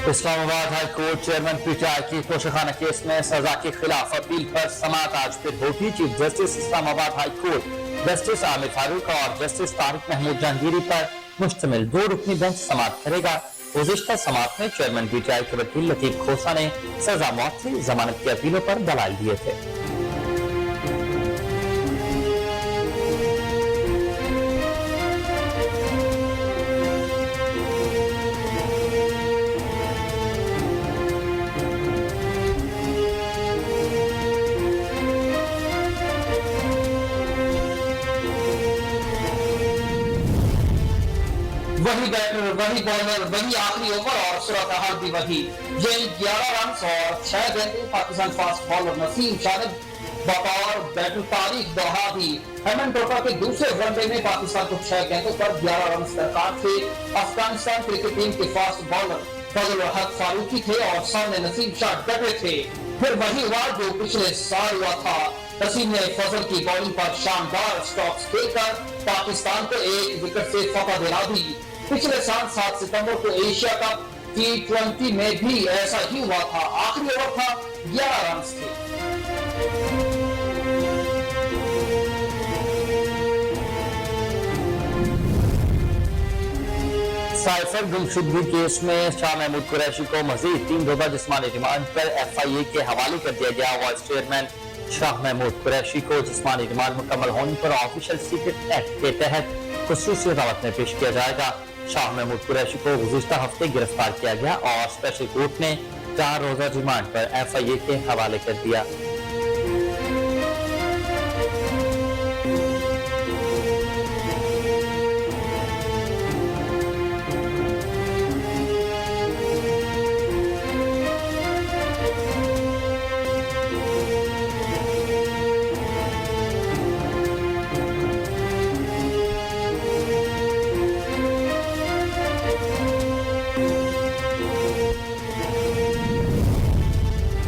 Islamabad high court chairman PTI की Toshakhana case में सजा के खिलाफ अपील पर समाअत आज फिर होगी। Chief justice Islamabad high court justice Aamir Farooq और जस्टिस तारिक महमूद जहांगीरी पर मुश्तमिल 2 रुकनी बेंच समाअत करेगा। गुज़िश्ता समाअत में चेयरमैन पीटीआई के वकील लतीफ खोसा ने सजा मौत जमानत की अपीलों पर दलाइल दिए थे। वही बैटर, वही बॉलर, वही आखिरी ओवर और सूरत हाल भी वही। यही 11 रन और 6 गेंदें पाकिस्तान फास्ट बॉलर नसीम शाह ने बतौर बैटर तारीख दोहरा दी। हेमन टोटा के दूसरे वनडे में पाकिस्तान को 6 गेंदों पर 11 रन दरकार थे। अफगानिस्तान क्रिकेट टीम के फास्ट बॉलर फजल हक फारूकी थे और सामने नसीम शाह डटे थे। फिर वही हुआ जो पिछले साल हुआ था। नसीम ने फजल की बॉलिंग पर शानदार स्ट्रोक्स देकर पाकिस्तान को 1 विकेट से फतह दिला दी। पिछले साल 7 सितंबर को एशिया कप T20 में भी ऐसा ही हुआ था। आखिरी ओवर था, 11 रन थे। साइफर गुमशुदगी केस में शाह महमूद कुरैशी को मजीद 3 रोजा जिस्मानी रिमांड पर FIA के हवाले कर दिया गया। वाइस चेयरमैन शाह महमूद कुरैशी को जिस्मानी रिमांड मुकम्मल होने पर ऑफिशियल सीक्रेट एक्ट के तहत खुसूसी अदालत में पेश किया जाएगा। शाह महमूद कुरैशी को गुज़िश्ता हफ्ते गिरफ्तार किया गया और स्पेशल कोर्ट ने 4 रोजा रिमांड पर FIA के हवाले कर दिया।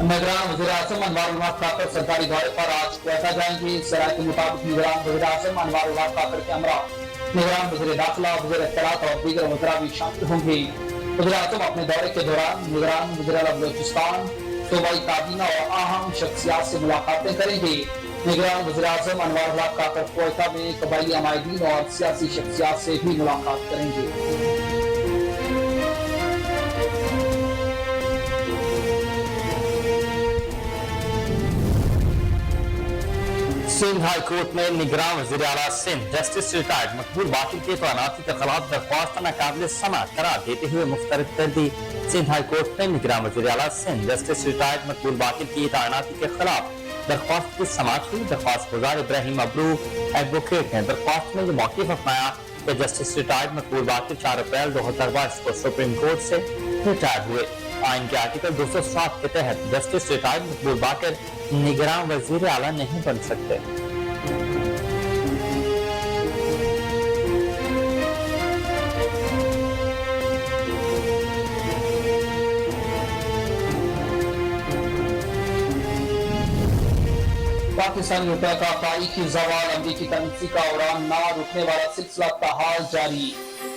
निगरान वज़ीर-ए-आज़म अनवार उल हक काकर सरकारी दौरे पर आज क्वेटा जाएंगे। सराय के मुताबिक निगरान वज़ीर-ए-आज़म अनवार उल हक काकर के हमरा निगरान वज़ीर दाखिला, वज़ीर इत्तलात और दीगर वज़रा भी शामिल होंगे। वज़ीर-ए-आज़म अपने दौरे के दौरान निगरान वज़ीर आला बलूचिस्तान, सूबाई काबीना और अहम शख्सियात से मुलाकातें करेंगे। निगरान वज़ीर-ए-आज़म अनवार उल हक काकर क्वेटा में कबायली अमायदीन और सियासी शख्सियात से भी मुलाकात करेंगे। सिंध हाई कोर्ट में निगरान वज़ीर आला सिंध जस्टिस रिटायर्ड मकबूल बाकी के तैनाती के खिलाफ दरख्वास्त नाकाबिल समाअत करार देते हुए मुस्तरद कर दी। सिंध हाई कोर्ट में निगरान वज़ीर आला सिंध जस्टिस रिटायर्ड मकबूल बाकी की तैनाती के खिलाफ दरख्वास्त की समाअत हुई। दरख्वास्त गुजार इब्राहिम अब्रू एडवोकेट ने दरख्वास्त में ये मौक़िफ़ अपनाया कि जस्टिस रिटायर्ड मकबूल बाकी 4 अप्रैल 2022 को सुप्रीम कोर्ट से रिटायर हुए। आइन के आर्टिकल 207 के तहत जस्टिस रिटायर्ड मकबूल बाकर निगरान वज़ीर आला नहीं बन सकते। पाकिस्तानी रुपये का तारीखी ज़वाल, अमरीकी करेंसी का उड़ान ना रुकने वाला सिलसिला ताहाल जारी।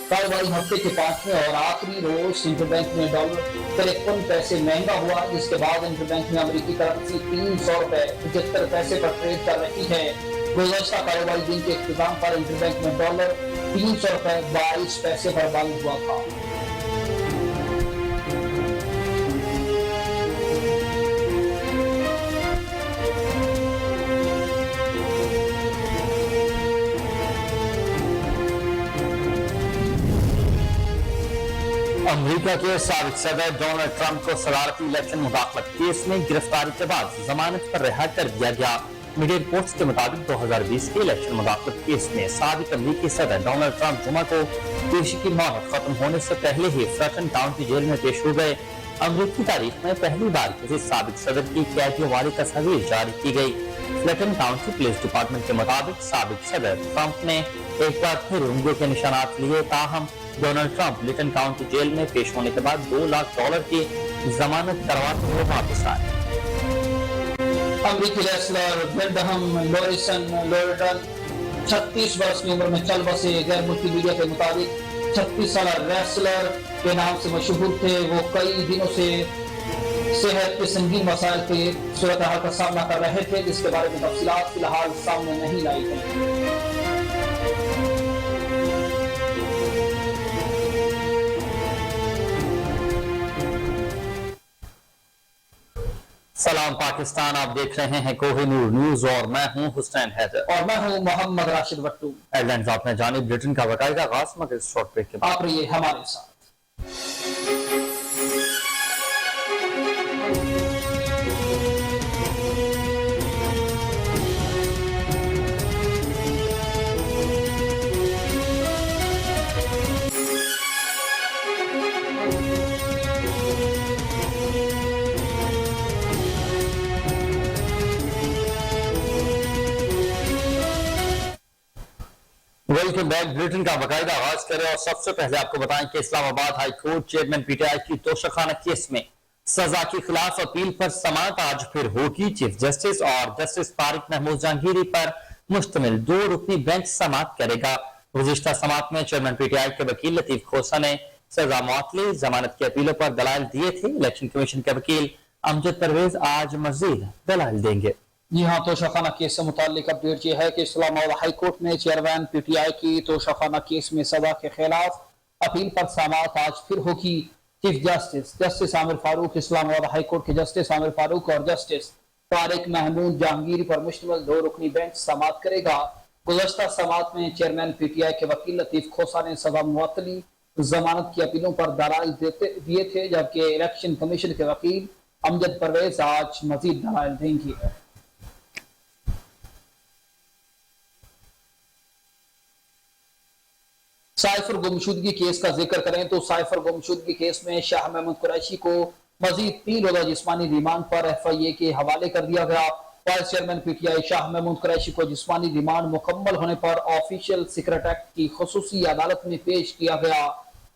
कारोबारी हफ्ते के 5वें और आखिरी रोज इंटरबैंक में डॉलर 53 पैसे महंगा हुआ, जिसके बाद इंटरबैंक में अमरीकी करेंसी 300 रुपए 75 पैसे पर ट्रेड कर रही है। गुज़श्ता कारोबारी दिन के इख्तिताम पर इंटरबैंक में डॉलर 300 रुपए 22 पैसे पर बंद हुआ था। अमेरिका के साबिक सदर डोनाल्ड ट्रंप को सदारती इलेक्शन मुदाखलत केस में गिरफ्तारी के बाद जमानत पर रिहा कर दिया गया। मीडिया रिपोर्ट्स के मुताबिक 2020 के इलेक्शन मुदाखलत केस में साबिक अमेरिकी सदर डोनाल्ड ट्रंप जुमा को पेशी की मोहलत खत्म होने से पहले ही फ्लटन काउंटी जेल में पेश हो गए। अमेरिकी तारीख में पहली बार किसी साबिक सदर की कैदियों वाली तस्वीर जारी की गई। फ्लटन काउंटी पुलिस डिपार्टमेंट के मुताबिक साबिक सदर ट्रंप ने एक बार फिर उंगलियों के निशानात लिए, ताहम Donald Trump Fulton county jail में पेश होने के बाद $2 लाख की जमानत करवाते हुए वापस आए। अमरीकी रेसलर ब्रेंडहम लॉरिसन लोर्डन 36 वर्ष की उम्र में चल बसे। गैर मुल्की मीडिया के मुताबिक 36 साल रेसलर के नाम से मशहूर थे। वो कई दिनों से सेहत के संगीन मसाइल के सूरत हाल का सामना कर रहे थे, जिसके बारे में तफसीलात फिलहाल सामने नहीं लाई गई। सलाम पाकिस्तान, आप देख रहे हैं कोहिनूर न्यूज और मैं हूं हुसैन हैदर और मैं हूं मोहम्मद राशिद भट्टू। हेडलाइंस आपने जानी। ब्रिटेन का बाकायदा आगाज मगर शॉर्ट ब्रेक के बाद आप रहिए हमारे साथ। Welcome back. ब्रिटेन का बाकायदा आगाज करें और सबसे पहले आपको बताएं कि Islamabad high court chairman PTI की तोशाखाना केस में सजा के खिलाफ अपील पर समाअत आज फिर होगी। चीफ जस्टिस और जस्टिस तारिक महमूद जहांगीरी पर मुश्तमिल 2 रुकनी बेंच समाअत करेगा। गुज़िश्ता समाअत में चेयरमैन पीटीआई के वकील लतीफ खोसा ने सजा मुअत्तली जमानत की अपीलों पर दलाइल दिए थे। इलेक्शन कमीशन के वकील अमजद परवेज आज मजीद दलाइल देंगे। जी हाँ, तोशाखाना केस से मुताल्लिक अपडेट ये है कि इस्लामाबाद हाई कोर्ट में चेयरमैन पीटीआई की तोशाखाना केस में सजा के खिलाफ अपील पर समाअत आज फिर होगी। Chief justice Aamir Farooq, Islamabad high court के जस्टिस आमिर फारूक और जस्टिस तारिक महमूद जहांगीरी पर मुश्तमिल 2 रुकनी बेंच समाअत करेगा। गुज़श्ता समाअत में चेयरमैन पीटीआई के वकील लतीफ खोसा ने सजा मुअत्तली जमानत की अपीलों पर दलाइल दिए थे, जबकि इलेक्शन कमीशन के वकील अमजद परवेज आज मजीद दलाइल देंगे। साइफर गुमशुदगी केस का जिक्र करें तो साइफर गुमशुदगी केस में शाह महमूद कुरैशी को मजीद 3 रोजा जिस्मानी रिमांड पर एफआईए के हवाले कर दिया गया। Vice chairman PTI Shah Mahmood Qureshi को जिस्मानी रिमांड मुकम्मल होने पर ऑफिशियल सीक्रेट एक्ट की खुसूसी अदालत में पेश किया गया।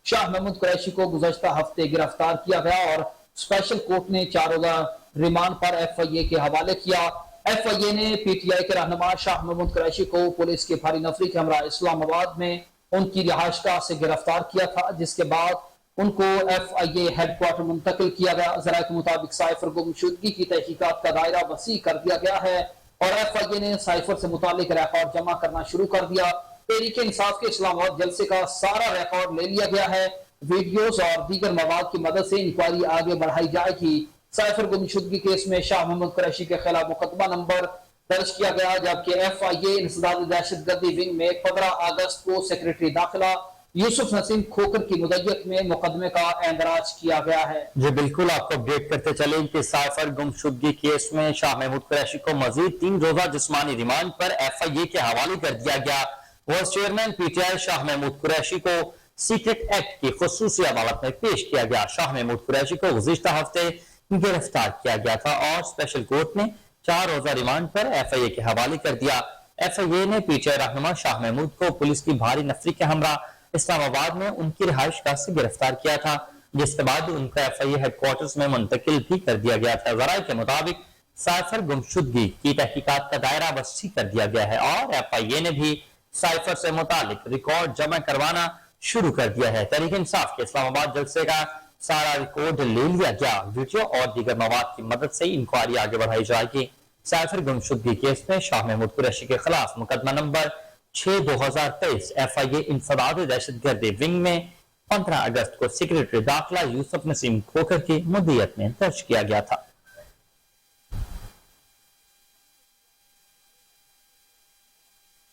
शाह महमूद कुरैशी को गुज़श्ता हफ्ते गिरफ्तार किया गया और स्पेशल कोर्ट ने 4 रोजा रिमांड पर एफआईए के हवाले किया। एफआईए ने पीटीआई के रहनुमा शाह महमूद कुरैशी को पुलिस के भारी नफरी के हमरा इस्लामाबाद में उनकी रिहाइशगाह से गिरफ्तार किया था, जिसके बाद उनको एफआईए हेडक्वार्टर मुंतकिल किया गया। ज़राए के मुताबिक साइफर गुमशुदगी की तहकीकात का दायरा वसी कर दिया गया है और एफआईए ने साइफर से मुतालिक रिकॉर्ड जमा करना शुरू कर दिया। तहरीक इंसाफ के इस्लामाबाद जलसे का सारा रिकॉर्ड ले लिया गया है। वीडियोज और दीगर मवाद की मदद से इंक्वायरी आगे बढ़ाई जाएगी। साइफर गुमशुदगी केस में शाह महमूद कुरैशी के खिलाफ मुकदमा नंबर दर्ज किया गया, जबकि एफआईए इंसदाद दहशतगर्दी विंग में 15 अगस्त को सेक्रेटरी दाखिला यूसुफ नसीम खोकर की मुद्दत में मुकदमे का एंदराज किया गया है। जी बिल्कुल, आपको अपडेट करते चले कि साइफर गुमशुदगी केस में शाह महमूद कुरैशी को मजीद 3 रोजा जिस्मानी रिमांड पर एफआईए के हवाले कर दिया गया। Vice chairman PTI Shah Mahmood Qureshi को सीक्रेट एक्ट की खुसूसी अदालत में पेश किया गया। शाह महमूद कुरैशी को गुज़िश्ता हफ्ते गिरफ्तार किया गया था और स्पेशल कोर्ट ने 4 रोजा रिमांड पर एफआईए के हवाले कर दिया। एफआईए ने पीटीआई रहनुमा शाह महमूद को पुलिस की भारी नफरी के हमरा इस्लामाबाद में उनकी रिहाइशगाह से गिरफ्तार किया था, जिसके बाद उनको एफआईए हेडक्वार्टर्स में मुंतकिल भी कर दिया गया था। ज़राए के मुताबिक साइफर गुमशुदगी की तहकीकात का दायरा वसी कर दिया गया है और एफआईए ने भी साइफर से मुतालिक रिकॉर्ड जमा करवाना शुरू कर दिया है। तहरीक इंसाफ के इस्लामाबाद जलसे का सारा रिकॉर्ड ले लिया गया। वीडियो और दीगर मवाद की मदद से इंक्वायरी आगे बढ़ाई जाएगी। साइफर गुमशुदगी केस में शाह महमूद कुरैशी के खिलाफ मुकदमा नंबर 6/2023 एफआईए इंसदाद दहशतगर्दी विंग में 15 अगस्त को सेक्रेटरी दाखिला यूसुफ नसीम खोकर की मुद्दत में दर्ज किया गया था।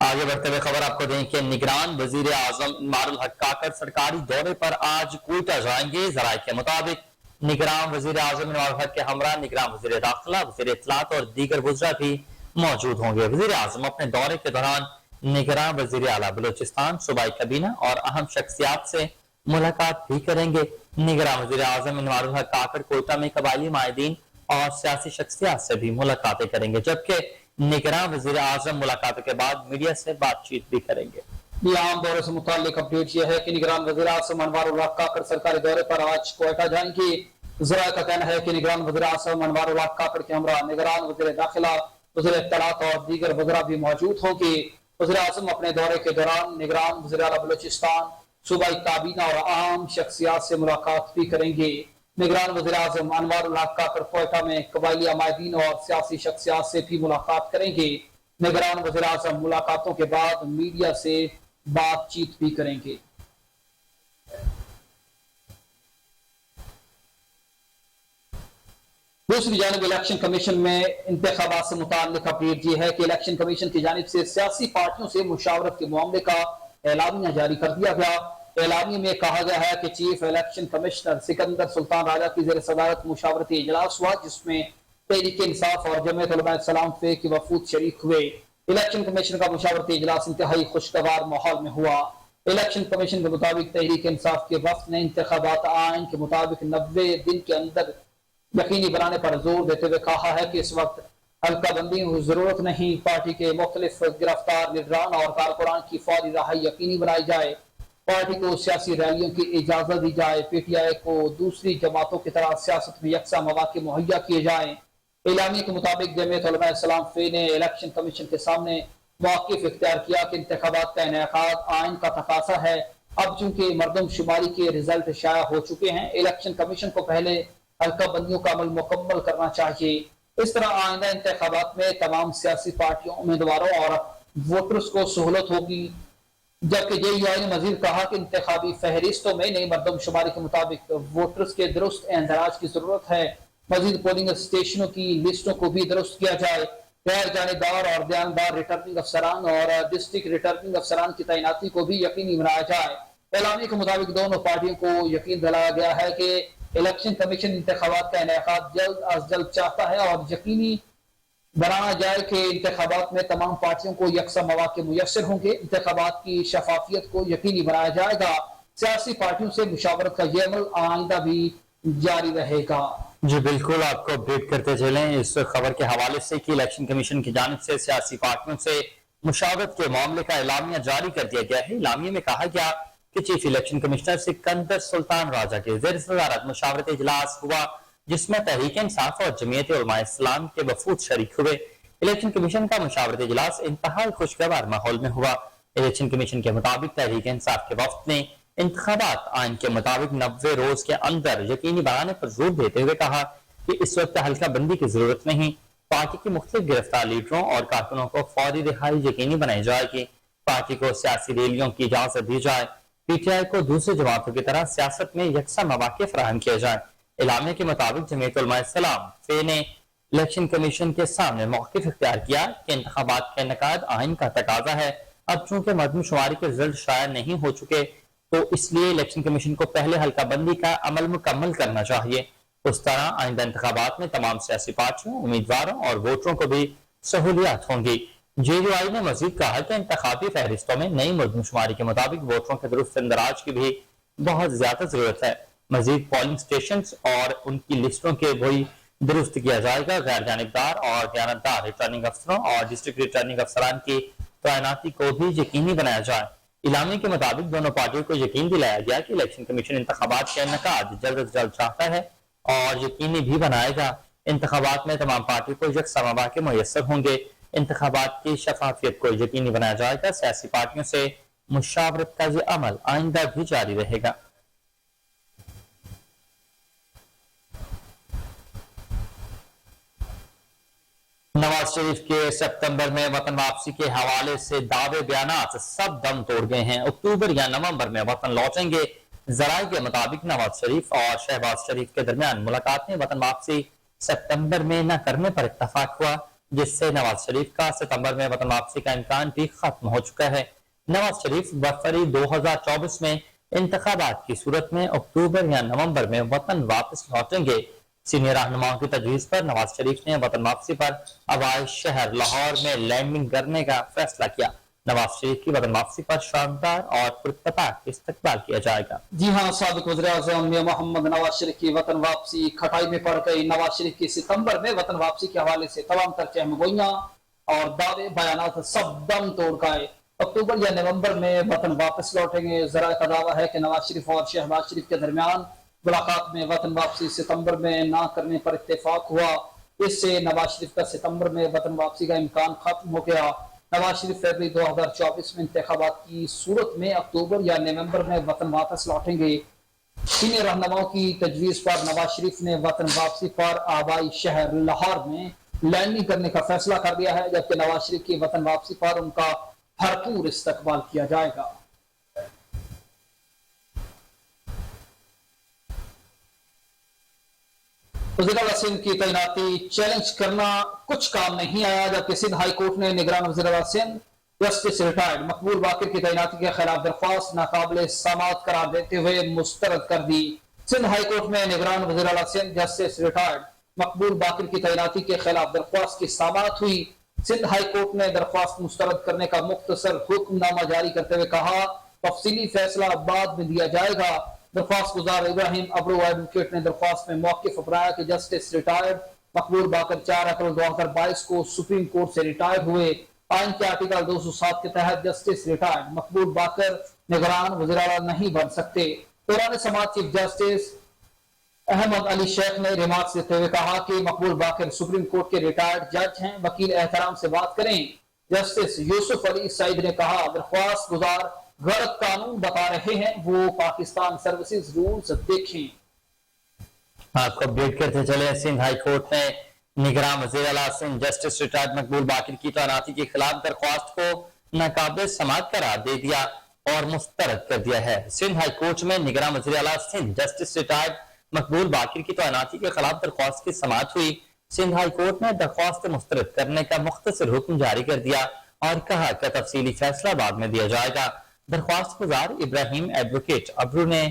आगे बढ़ते हुए खबर आपको दें कि निगरान वजीर आजम इमारुल हक काकर सरकारी दौरे पर आज कोयटा जाएंगे। ज़राए के मुताबिक निगरान वजीर आजम इमारुल हक के हमरा निगरान वजीर दाखिला, वजीर इत्तलात और दीगर वज़रा भी मौजूद होंगे। वजीर आजम अपने दौरे के दौरान निगरान वजीर आला बलूचिस्तान, सूबाई काबीना और अहम शख्सियात से मुलाकात भी करेंगे। निगरान वजीर आजम इमारुल हक काकर कोयटा में कबायली माहिदीन और सियासी शख्सियात से भी मुलाकातें करेंगे, जबकि निगरान वजीर आजम मुलाकात के बाद मीडिया से बातचीत भी करेंगे। आम दौरे से मुताल्लिक अपडेट यह है कि निगरान वज़ीर-ए-आज़म अनवारुल हक काकड़ सरकारी दौरे पर आज क्वेटा जाएंगे। ज़राए का कहना है कि निगरान वज़ीर-ए-आज़म अनवारुल हक काकड़ के हमरा निगरान वज़ीर दाखिला, वज़ीर इत्तलात और दीगर वज़रा भी मौजूद होंगे। वज़ीर-ए-आज़म अपने दौरे के दौरान निगरान वज़ीर आला बलूचिस्तान, सूबाई काबीना और आम शख्सियात से मुलाकात भी करेंगे। निगरान वज़ीर-ए-आज़म अनवारुल हक काकड़ क्वेटा में कबायली अमायदीन और सियासी शख्सियात से भी मुलाकात करेंगे। निगरान वज़ीर-ए-आज़म मुलाकातों के बाद मीडिया से बातचीत भी करेंगे। दूसरी जानब इलेक्शन कमीशन में इंतखाबात से मुताल्लिक अपडेट यह है कि इलेक्शन कमीशन की जानिब से सियासी पार्टियों से मुशावरत के मामले का एलामिया जारी कर दिया गया। एलामिया में कहा गया है कि chief election commissioner Sikandar Sultan Raja की ज़ेर सदारत मुशावरती इजलास हुआ, जिसमें तहरीक इंसाफ और जमीयत उलमा इस्लाम फे के वफूद शरीक हुए। इलेक्शन कमीशन का मुशावरती इजलास इंतहाई खुशगवार माहौल में हुआ। इलेक्शन कमीशन के मुताबिक तहरीक इंसाफ के वफ्द ने इंतखाबात आइन के मुताबिक 90 दिन के अंदर यकीनी बनाने पर जोर देते हुए कहा है कि इस वक्त हल्का बंदी की जरूरत नहीं। पार्टी के मुख्तलिफ गिरफ्तार लीडरान और कारकुनान की फौरी रहाई यकीनी बनाई जाए। पार्टी को सियासी रैलियों की इजाजत दी जाए। PTI को दूसरी जमातों की तरह सियासत में यकसा मौके मुहैया किए जाए। एलामी के मुताबिक जमीयत उलमा इस्लाम फे ने इलेक्शन कमीशन के सामने मौक़िफ़ इख्तियार किया कि इंतखाबात का इनेकाद आइन का तकाज़ा है। अब चूंकि मरदमशुमारी के रिजल्ट शाया हो चुके हैं, इलेक्शन कमीशन को पहले हल्का बंदियों का अमल मुकम्मल करना चाहिए। इस तरह आइंदा इंतखाबात में तमाम सियासी पार्टियों, उम्मीदवारों और वोटर्स को सहूलत होगी। जबकि JEI ने मजीद कहा कि इंतखाबी फहरिस्तों में नई मरदमशुमारी के मुताबिक वोटर्स के दुरुस्त इंदराज की जरूरत है। मजीद पोलिंग स्टेशनों की लिस्टों को भी दुरुस्त किया जाए। गैर जानेदार और बयानदार रिटर्निंग अफसरान और डिस्ट्रिक्ट रिटर्निंग अफसरान की तैनाती को भी यकीनी बनाया जाए। एलामी के मुताबिक दोनों पार्टियों को यकीन दिलाया गया है कि इलेक्शन कमीशन इंतखाबात का इनेकाद जल्द अज जल्द चाहता है और यकीनी बनाया जाए कि इंतखाबात में तमाम पार्टियों को यकसा मौके मुयस्सर होंगे। इंतखाबात की शफाफियत को यकीनी बनाया जाएगा। सियासी पार्टियों से मुशावरत का यह अमल आइंदा भी जारी रहेगा। जी बिल्कुल, आपको अपडेट करते चलें इस खबर के हवाले से कि इलेक्शन कमीशन की जानिब से सियासी पार्टियों से मुशावरत के मामले का एलामिया जारी कर दिया गया है। एलामिया में कहा गया कि chief election commissioner Sikandar Sultan Raja के ज़ेर सदारत मुशावरत इजलास हुआ, जिसमें तहरीक इंसाफ और जमीयत उलमा इस्लाम के वफूद शरीक हुए। इलेक्शन कमीशन का मुशावरत इजलास इंतहाई खुशगवार माहौल में हुआ। इलेक्शन कमीशन के मुताबिक तहरीक इंसाफ के वफद ने इंतखाबात आइन के मुताबिक 90 रोज के अंदर यकीनी बनाने पर जोर देते हुए कहा कि इस वक्त हल्का बंदी की जरूरत नहीं। पार्टी के मुख्तलिफ गिरफ्तार लीडरों और कारकुनों को फौरी रिहाई यकीनी बनाई जाएगी। पार्टी को सियासी रैलियों की इजाजत दी जाए। PTI को दूसरी जमातों की तरह सियासत में यकसा मौके फराहम किया जाए। इलामे के मुताबिक जमीयत उलमा इस्लाम फे ने इलेक्शन कमीशन के सामने मौक़िफ़ इख्तियार किया कि इंतखाबात का इनेकाद आइन का तकाजा है। अब चूंकि मरदमशुमारी के रिजल्ट शाया नहीं हो चुके, तो इसलिए इलेक्शन कमीशन को पहले हल्का बंदी का अमल मुकम्मल करना चाहिए। उस तरह आइंदा इंतखाबात में तमाम सियासी पार्टियों, उम्मीदवारों और वोटरों को भी सहूलियात होंगी। JEI ने मजीद कहा कि इंतखाबी फहरिस्तों में नई मरदमशुमारी के मुताबिक वोटरों के दुरुस्त इंदराज की भी बहुत ज्यादा जरूरत है। मजीद पोलिंग स्टेशन और उनकी लिस्टों के वही दुरुस्त किया जाएगा। गैर जानिबदार और बयानतदार रिटर्निंग अफसरों और डिस्ट्रिक्ट रिटर्निंग अफसरान की तैनाती को भी यकीनी बनाया जाए। इलामी के मुताबिक दोनों पार्टियों को यकीन दिलाया गया कि इलेक्शन कमीशन इंतखाबात का इनेकाद जल्द अज जल्द चाहता है और यकीनी भी बनाएगा। इंतखाबात में तमाम पार्टियों को यकसा मौके मुयस्सर होंगे। इंतखाबात की शफाफियत को यकीनी बनाया जाएगा। सियासी पार्टियों से मुशावरत का ये अमल आइंदा भी जारी रहेगा। नवाज शरीफ के सितंबर में वतन वापसी के हवाले से दावे बयानात सब दम तोड़ गए हैं। अक्टूबर या नवंबर में वतन लौटेंगे। जराये के मुताबिक नवाज शरीफ और शहबाज शरीफ के दरमियान मुलाकातें वतन वापसी सितंबर में न करने पर इत्तफाक हुआ, जिससे नवाज शरीफ का सितंबर में वतन वापसी का इम्कान भी खत्म हो चुका है। नवाज शरीफ फरवरी 2024 में इंतखाबात की सूरत में अक्टूबर या नवंबर में वतन वापस लौटेंगे। सीनियर रहनुमाओं की तजवीज पर नवाज शरीफ ने वतन वापसी पर हवाई शहर लाहौर में लैंडिंग करने का फैसला किया। नवाज शरीफ की वतन वापसी पर शानदार और पुरतपाक इस्तकबाल किया जाएगा। जी हाँ, साबिक वज़ीर-ए-आज़म मियां मोहम्मद नवाज शरीफ की वतन वापसी खटाई में पड़ गई। नवाज शरीफ की सितंबर में वतन वापसी के हवाले से तमाम तर चहमगोइयां और दावे बयानात सब दम तोड़ गए। अक्टूबर या नवंबर में वतन वापस लौटेंगे। जरा का दावा है कि नवाज शरीफ और शहबाज शरीफ के दरमियान मुलाकात में वतन वापसी सितंबर में ना करने पर इत्तेफाक हुआ। इससे नवाज शरीफ का सितंबर में वतन वापसी का इम्कान खत्म हो गया। नवाज शरीफ फरवरी 2024 में इंतखाबात की सूरत में अक्टूबर या नवंबर में वतन वापस लौटेंगे। सीनियर रहनुमाओं की तजवीज पर नवाज शरीफ ने वतन वापसी पर आबाई शहर लाहौर में लैंडिंग करने का फैसला कर दिया है, जबकि नवाज शरीफ की वतन वापसी पर उनका भरपूर इस्तकबाल किया जाएगा। वज़ीर-ए-आला सिंध की तैनाती चैलेंज करना कुछ काम नहीं आया, जबकि सिंध हाई कोर्ट ने निगरान वज़ीर-ए-आला सिंध जस्टिस रिटायर्ड मकबूल बाकिर की तैनाती के खिलाफ दरख्वास्त नाकाबिल समाअत करार देते हुए मुस्तरद कर दी। सिंध हाई कोर्ट में निगरान वज़ीर-ए-आला सिंध जस्टिस रिटायर्ड मकबूल बाकिर की तैनाती के खिलाफ दरख्वास्त की समाअत हुई। सिंध हाई कोर्ट ने दरख्वास्त मुस्तरद करने का मुख्तसर हुक्मनामा जारी करते हुए कहा, तफसीली फैसला बाद में दिया जाएगा। दरख्वास्त गुजार इब्राहिम अब्रू एडवोकेट ने दरख्वास्त में मौक़िफ़ अपनाया कि जस्टिस रिटायर्ड मकबूल बाकर 4 अप्रैल 2022 को सुप्रीम कोर्ट से रिटायर हुए। आइन के आर्टिकल 207 के तहत जस्टिस रिटायर्ड मकबूल बाकर निगरान वज़ीर-ए-आला नहीं बन सकते। दौरान समाअत चीफ जस्टिस अहमद अली शेख ने रिमार्क्स देते हुए कहा कि मकबूल बाकर सुप्रीम कोर्ट के रिटायर्ड जज हैं, वकील एहतराम से बात करें। जस्टिस यूसुफ अली सईद ने कहा, दरख्वास्त गुजार गलत कानून बता रहे हैं, वो पाकिस्तान सर्विसेज रूल्स देखें। आपको अपडेट करते चले, सिंध हाई कोर्ट ने निगरान वज़ीर-ए-आला सिंध जस्टिस रिटायर्ड मकबूल बाकिर की तैनाती के खिलाफ दरख्वास्त को नाकाबिल समाअत करार दे दिया और मुस्तरद कर दिया है। सिंध हाई कोर्ट में निगरान वज़ीर-ए-आला सिंध जस्टिस रिटायर्ड मकबूल बाकिर की तैनाती के खिलाफ दरख्वास्त की समाअत हुई। सिंध हाई कोर्ट ने दरख्वास्त मुस्तरद करने का मुख्तसर हुक्म जारी कर दिया और कहा कि तफसीली फैसला बाद में दिया जाएगा। दरख्वास्त गुजार इब्राहिम एडवोकेट अब्रू ने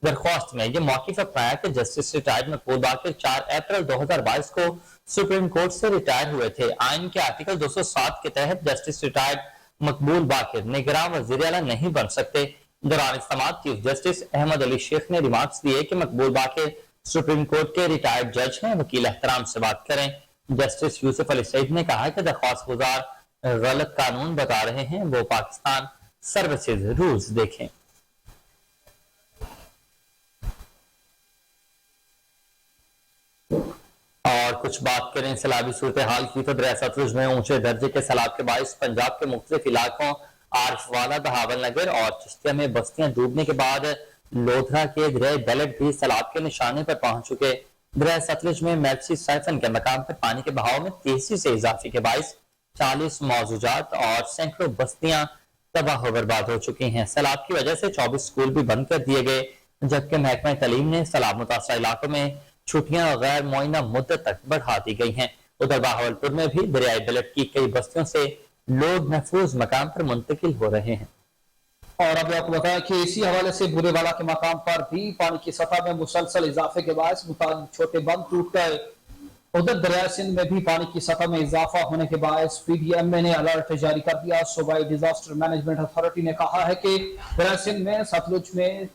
दरख्वास्त में यह मौक़िफ़ अपनाया कि जस्टिस रिटायर्ड मकबूल बाकिर 4 अप्रैल 2022 को सुप्रीम कोर्ट से रिटायर हुए थे। आइन के आर्टिकल 207 के तहत जस्टिस रिटायर्ड मकबूल बाकिर निगरान वज़ीर-ए-आला नहीं बन सकते। दौरान समाअत चीफ जस्टिस अहमद अली शेख ने रिमार्क्स दिए कि मकबूल बाकिर सुप्रीम कोर्ट के रिटायर्ड जज हैं, वकील एहतराम से बात करें। जस्टिस यूसुफ अली सईद ने कहा कि दरख्वास्त गुजार गलत कानून बता रहे हैं, वो पाकिस्तान सर्विसेज रूल्स देखें। और कुछ बात करें सैलाबी सूरत हाल की, तो दरिया सतलुज में ऊंचे दर्जे के सैलाब के बायस पंजाब के मुख्तलिफ इलाकों आरिफवाला, बहावल नगर और चिश्तिया में बस्तियां डूबने के बाद लोधरा के दरिया बेलट भी सैलाब के निशाने पर पहुंच चुके। दरिया सतलुज में मेल्सी साइफन के मकाम पर पानी के बहाव में तेजी से इजाफे के बायस 40 मौजूदात और सैकड़ों बस्तियां तबाह बर्बाद हो चुकी हैं। सैलाब की वजह से 24 स्कूल भी बंद कर दिए गए, जबकि महकमा तालीम ने सैलाब मुतासर इलाकों में छुट्टियां गैर मुअय्यना मुद्दत तक बढ़ा दी गई हैं। उधर बहावलपुर में भी दरियाई बेलट की कई बस्तियों से लोग महफूज मकाम पर मुंतकिल हो रहे हैं। और अभी आपको बताया कि इसी हवाले से बुरेवाला के मकाम पर भी पानी की सतह में मुसलसल इजाफे के बाद मुताबिक छोटे बंद टूट गए। उधर दरिया सिंध में भी पानी की सतह में इजाफा होने के बाद पीडीएमए ने अलर्ट जारी कर दिया। सूबाई डिजास्टर मैनेजमेंट अथॉरिटी ने कहा है कि दरिया सिंध में सतलुज में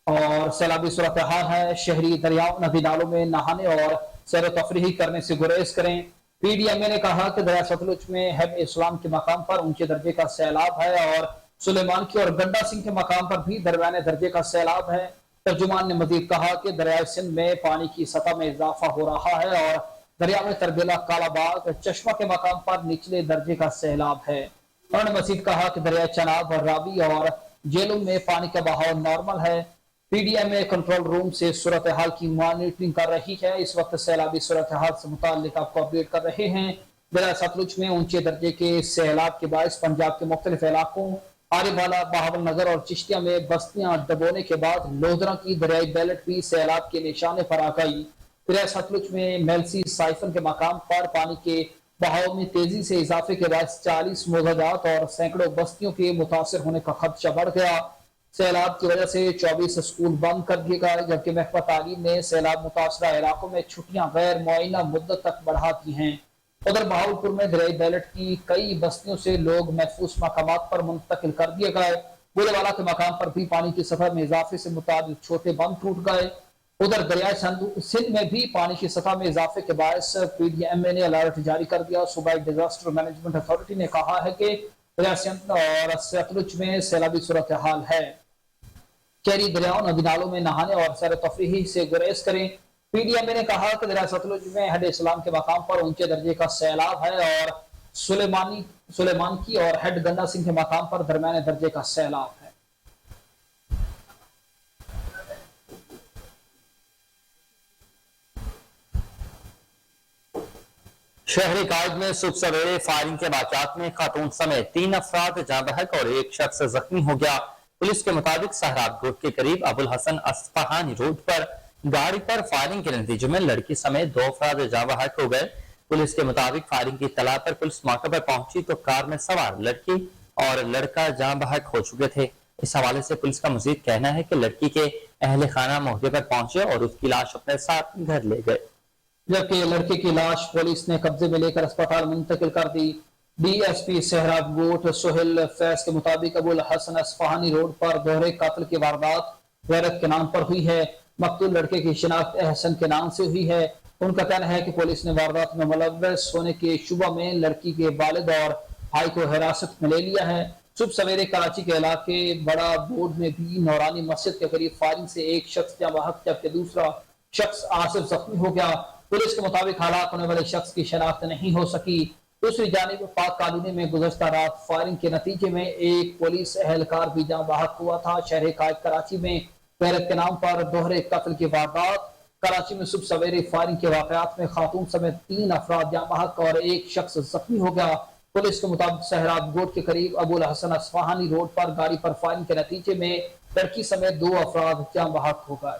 और सैलाबी सूरत हाल है। शहरी दरियाओं नदी नालों में नहाने और सैर तफरीही करने से गुरेज करें। पीडीएमए ने कहा कि दरिया सतलुज में हैब इस्लाम के मकाम पर ऊंचे दर्जे का सैलाब है और सुलेमान की और गंडा सिंह के मकाम पर भी दरमियाने दर्जे का सैलाब है। तर्जुमान ने मजीद कहा कि दरिया सिंध में पानी की सतह में इजाफा हो रहा है और दरिया में तरबेला, कालाबाग, चश्मा के मकाम पर निचले दर्जे का सैलाब है। उन्होंने मजीद कहा कि दरिया चनाब और रावी और जेलों में पानी का बहाव नॉर्मल है। पीडीएमए कंट्रोल रूम से सूरत हाल की मॉनिटरिंग कर रही है। इस वक्त सैलाबी सूरत हाल से मुताल्लिक आपको अपडेट कर रहे हैं। दरिया सतलुज में ऊंचे दर्जे के सैलाब के बायस पंजाब के मुख्तलिफ इलाकों आरिवाला, बहावल नगर और चिश्तिया में बस्तियां डबोने के बाद लोधरा की दरियाई बेलट भी सैलाब के निशाने पर आ गई। दरिया सतलुज में मेल्सी साइफन के मकाम पर पानी के बहाव में तेजी से इजाफे के बाद 40 मोजादात और सैकड़ों बस्तियों के मुतासर होने का खदशा बढ़ गया। सैलाब की वजह से 24 स्कूल बंद कर दिए गए, जबकि महकमा तालीम ने सैलाब मुतासरा इलाकों में छुट्टियां गैर मुअय्यना मुद्दत तक बढ़ा दी हैं। उधर बहावलपुर में दरियाई बेलट की कई बस्तियों से लोग महफूज मकामात पर मुंतकिल कर दिए गए। बुरेवाला के मकाम पर भी पानी की सतह में इजाफे से मुताबिक छोटे बंद टूट गए। उधर दरिया सिंध में भी पानी की सतह में इजाफे के बायस पीडीएमए ने अलर्ट जारी कर दिया। सूबाई डिजास्टर मैनेजमेंट अथॉरिटी ने कहा है कि सिंध और सतलुज में सैलाबी सूरत हाल है। शहरी दरियाओं नदी नालों में नहाने और सैर तफरीही से गुरेज करें। पीडीएम ने कहा कि दरिया सतलुज में हेड इस्लाम के मकाम पर ऊंचे दर्जे का सैलाब है और सुलेमान की और हेड गंडा सिंह के मकाम पर दरमियाने दर्जे का सैलाब है। शहरी कायद में सुबह सवेरे फायरिंग के वाकयात में खातून समेत 3 अफराद जाँ बहक और 1 शख्स जख्मी हो गया। पुलिस के मुताबिक सहराब रोड के करीब अबुल हसन अस्फहानी रोड पर गाड़ी पर फायरिंग के नतीजे में लड़की समेत 2 अफराद जाँ बहक हो गए। पुलिस के मुताबिक फायरिंग की इत्तला पर पुलिस मौके पर पहुंची तो कार में सवार लड़की और लड़का जाँ बहक हो चुके थे। इस हवाले से पुलिस का मजीद कहना है कि लड़की के अहले खाना मौके पर पहुंचे और उसकी लाश अपने साथ घर ले गए, जबकि लड़के की लाश पुलिस ने कब्जे में लेकर अस्पताल मुंतकिल कर दी। डीएसपी सहराब गोट सोहेल फैज के मुताबिक अबुल हसन अस्फहानी रोड पर दोहरे कत्ल की वारदात गैरत के नाम पर हुई है। मकतूल लड़के की शिनाख्त एहसन के नाम से हुई है। उनका कहना है कि पुलिस ने वारदात में मुलव्वस होने के शुबा में लड़की के वालिद और भाई को हिरासत में ले लिया है। सुबह सवेरे कराची के इलाके बड़ा बोर्ड में भी नौरानी मस्जिद के करीब फायरिंग से 1 शख्स जाँ बहक जबकि दूसरा शख्स आसिफ जख्मी हो गया। पुलिस के मुताबिक हलाक होने वाले शख्स की शनाख्त नहीं हो सकी। दूसरी जानिब पाक कॉलोनी में गुज़श्ता रात फायरिंग के नतीजे में 1 पुलिस एहलकार भी जाँ बहक हुआ था। शहर कायद कराची में गैरत के नाम पर दोहरे कत्ल की वारदात। कराची में सुबह सवेरे फायरिंग के वाकयात में खातून समेत 3 अफराद जाँ बहक और 1 शख्स जख्मी हो गया। पुलिस के मुताबिक सहराब गोट के करीब अबुल हसन अस्फहानी रोड पर गाड़ी पर फायरिंग के नतीजे में लड़की समेत 2 अफराद जाँ बहक हो गए।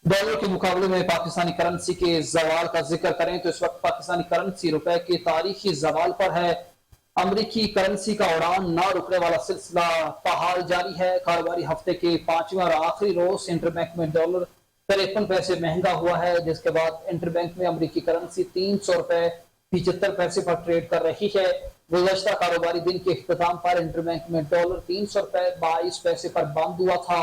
डॉलर के मुकाबले में पाकिस्तानी करेंसी के जवाल का जिक्र करें तो इस वक्त पाकिस्तानी करेंसी रुपए के तारीखी जवाल पर है। अमरीकी करेंसी का उड़ान न रुकने वाला सिलसिला बहाल जारी है। कारोबारी हफ्ते के 5वें और आखिरी रोज इंटरबैंक में डॉलर 53 पैसे महंगा हुआ है, जिसके बाद इंटरबैंक में अमरीकी करेंसी 300 रुपए 75 पैसे पर ट्रेड कर रही है। गुज़श्ता कारोबारी दिन के इख्तिताम पर इंटरबैंक में डॉलर 300 रुपए 22 पैसे पर बंद हुआ था,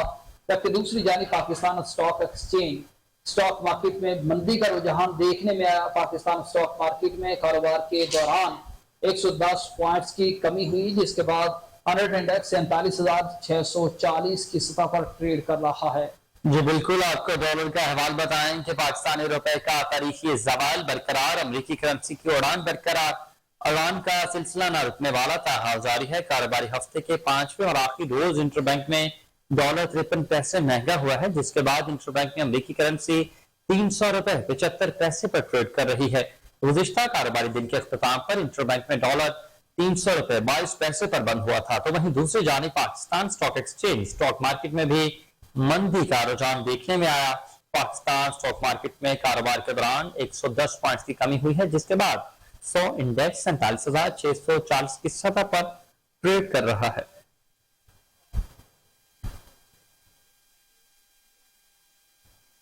जबकि दूसरी जानिब Pakistan stock exchange stock market में मंदी का रुझान देखने में आया। पाकिस्तान स्टॉक मार्केट में कारोबार के दौरान 110 पॉइंट्स की कमी हुई, जिसके बाद 100 इंडेक्स 47,640 की सतह पर ट्रेड कर रहा है। जी बिल्कुल, आपको डॉलर का अहवाल बताएं कि पाकिस्तानी रुपए का तारीखी जवाल बरकरार, अमरीकी करेंसी की उड़ान बरकरार। उड़ान का सिलसिला न रुकने वाला ताहाल जारी है। कारोबारी हफ्ते के 5वें और आखिरी रोज इंटरबैंक में डॉलर 53 पैसे महंगा हुआ है, जिसके बाद इंटरबैंक में अमरीकी करेंसी 300 रुपए 75 पैसे पर ट्रेड कर रही है। गुज़िश्ता कारोबारी दिन के इख्तिताम पर इंटरबैंक में डॉलर 300 रुपए 22 पैसे पर बंद हुआ था, तो वहीं दूसरी जानिब Pakistan stock exchange stock market में भी मंदी का रुझान देखने में आया। पाकिस्तान स्टॉक मार्केट में कारोबार के दौरान 110 पॉइंट्स की कमी हुई है, जिसके बाद 100 इंडेक्स 47,640 की सतह पर ट्रेड कर रहा है।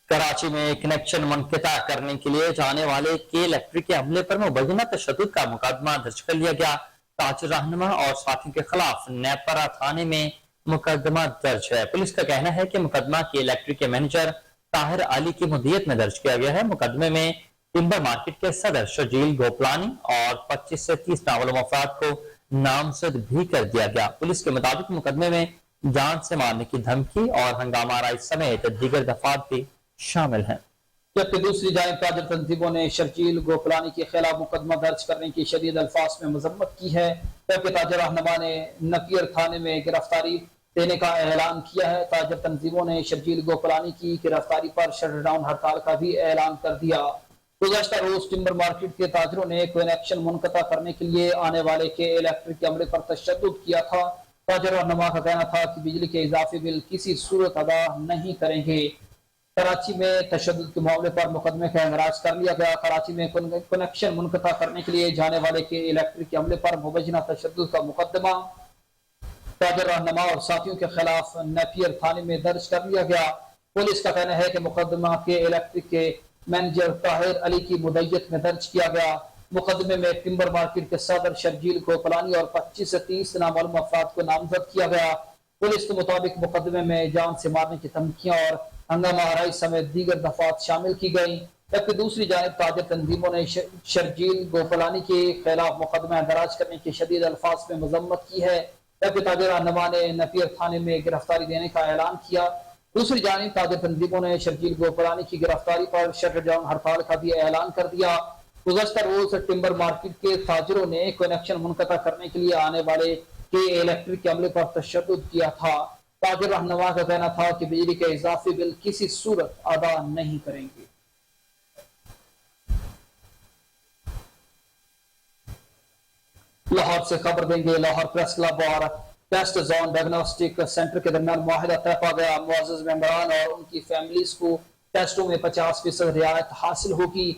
कराची में कनेक्शन मुनक़ता करने के लिए जाने वाले के इलेक्ट्रिक के हमले पर मुबैना तशद्दुद का मुकदमा दर्ज कर लिया गया। ताजिर रहनुमा और साथियों के खिलाफ नेपरा थाने में मुकदमा दर्ज है। पुलिस का कहना है कि मुकदमा के इलेक्ट्रिक के मैनेजर ताहिर अली की मुद्दियत में दर्ज किया गया है। मुकदमे में टिम्बर मार्केट के सदर शर्जील गोपलानी और 25 से 30 नामालूम अफराद को नामजद भी कर दिया गया। पुलिस के मुताबिक मुकदमे में जान से मारने की धमकी और हंगामा आराई समेत दीगर दफात भी शामिल हैं। जबकि दूसरी जानिब ताजर तंजीमों ने शर्जील गोपलानी के खिलाफ मुकदमा दर्ज करने की शदीद अल्फाज में मजम्मत की है, जबकि ताजर रहनुमा ने नकियर थाने में गिरफ्तारी देने का ऐलान किया है। ताजर तंजीमों ने शर्जील गोपलानी की गिरफ्तारी पर शटडाउन हड़ताल का भी ऐलान कर दिया। गुज़श्ता रोज टिम्बर मार्केट के ताजरों ने कनेक्शन मुनक़ता करने के लिए आने वाले के इलेक्ट्रिक के अमले पर तशद्दुद किया था। ताजर रहनुमा का कहना था कि बिजली के इजाफी बिल किसी सूरत अदा नहीं करेंगे। कराची में तशद्दुद के मामले पर मुकदमे का इंदराज कर लिया गया। कराची में कनेक्शन मुनक़ता करने के लिए जाने वाले के इलेक्ट्रिक के अमले पर मुबैना तशद्दुद का मुकदमा ताजर रहनुमा और साथियों के खिलाफ नेपियर थाने में दर्ज कर लिया गया। पुलिस का कहना है कि मुकदमा के इलेक्ट्रिक के मैनेजर ताहिर अली की मुद्दियत में दर्ज किया गया। मुकदमे में टिम्बर मार्केट के सदर शर्जील गोपलानी और 25 से 30 नामालूम अफराद को नामजद किया गया। पुलिस के मुताबिक मुकदमे में जान से मारने की धमकियां और हंगामा आरई समेत दीगर दफात शामिल की गई, जबकि दूसरी जानब ताजर तंजीमों ने शर्जील गोपलानी के खिलाफ मुकदमा दराज करने की शदीद अल्फाज में मजम्मत की है, जबकि ताजर रहनुमा ने नपियर थाने में गिरफ्तारी देने का ऐलान किया। दूसरी जानब ताजर तंजीमों ने शर्जील गोपलानी की गिरफ्तारी पर शटर डाउन हड़ताल का भी ऐलान कर दिया। गुज़श्ता रोज टिम्बर मार्केट के ताजरों ने कनेक्शन मुनक़ता करने के लिए आने वाले के इलेक्ट्रिक के अमले पर तशद्दुद किया था। ताजर रहनुमा का कहना था कि बिजली के इजाफी बिल किसी सूरत अदा नहीं करेंगे। लाहौर से खबर देंगे। लाहौर प्रेस क्लब और टेस्ट जोन डायग्नोस्टिक सेंटर के दरमियान मुआहिदा तय पा गया। मुअज़्ज़ज़ मेंबरान और उनकी फैमिलीज को टेस्टों में 50% रियायत हासिल होगी।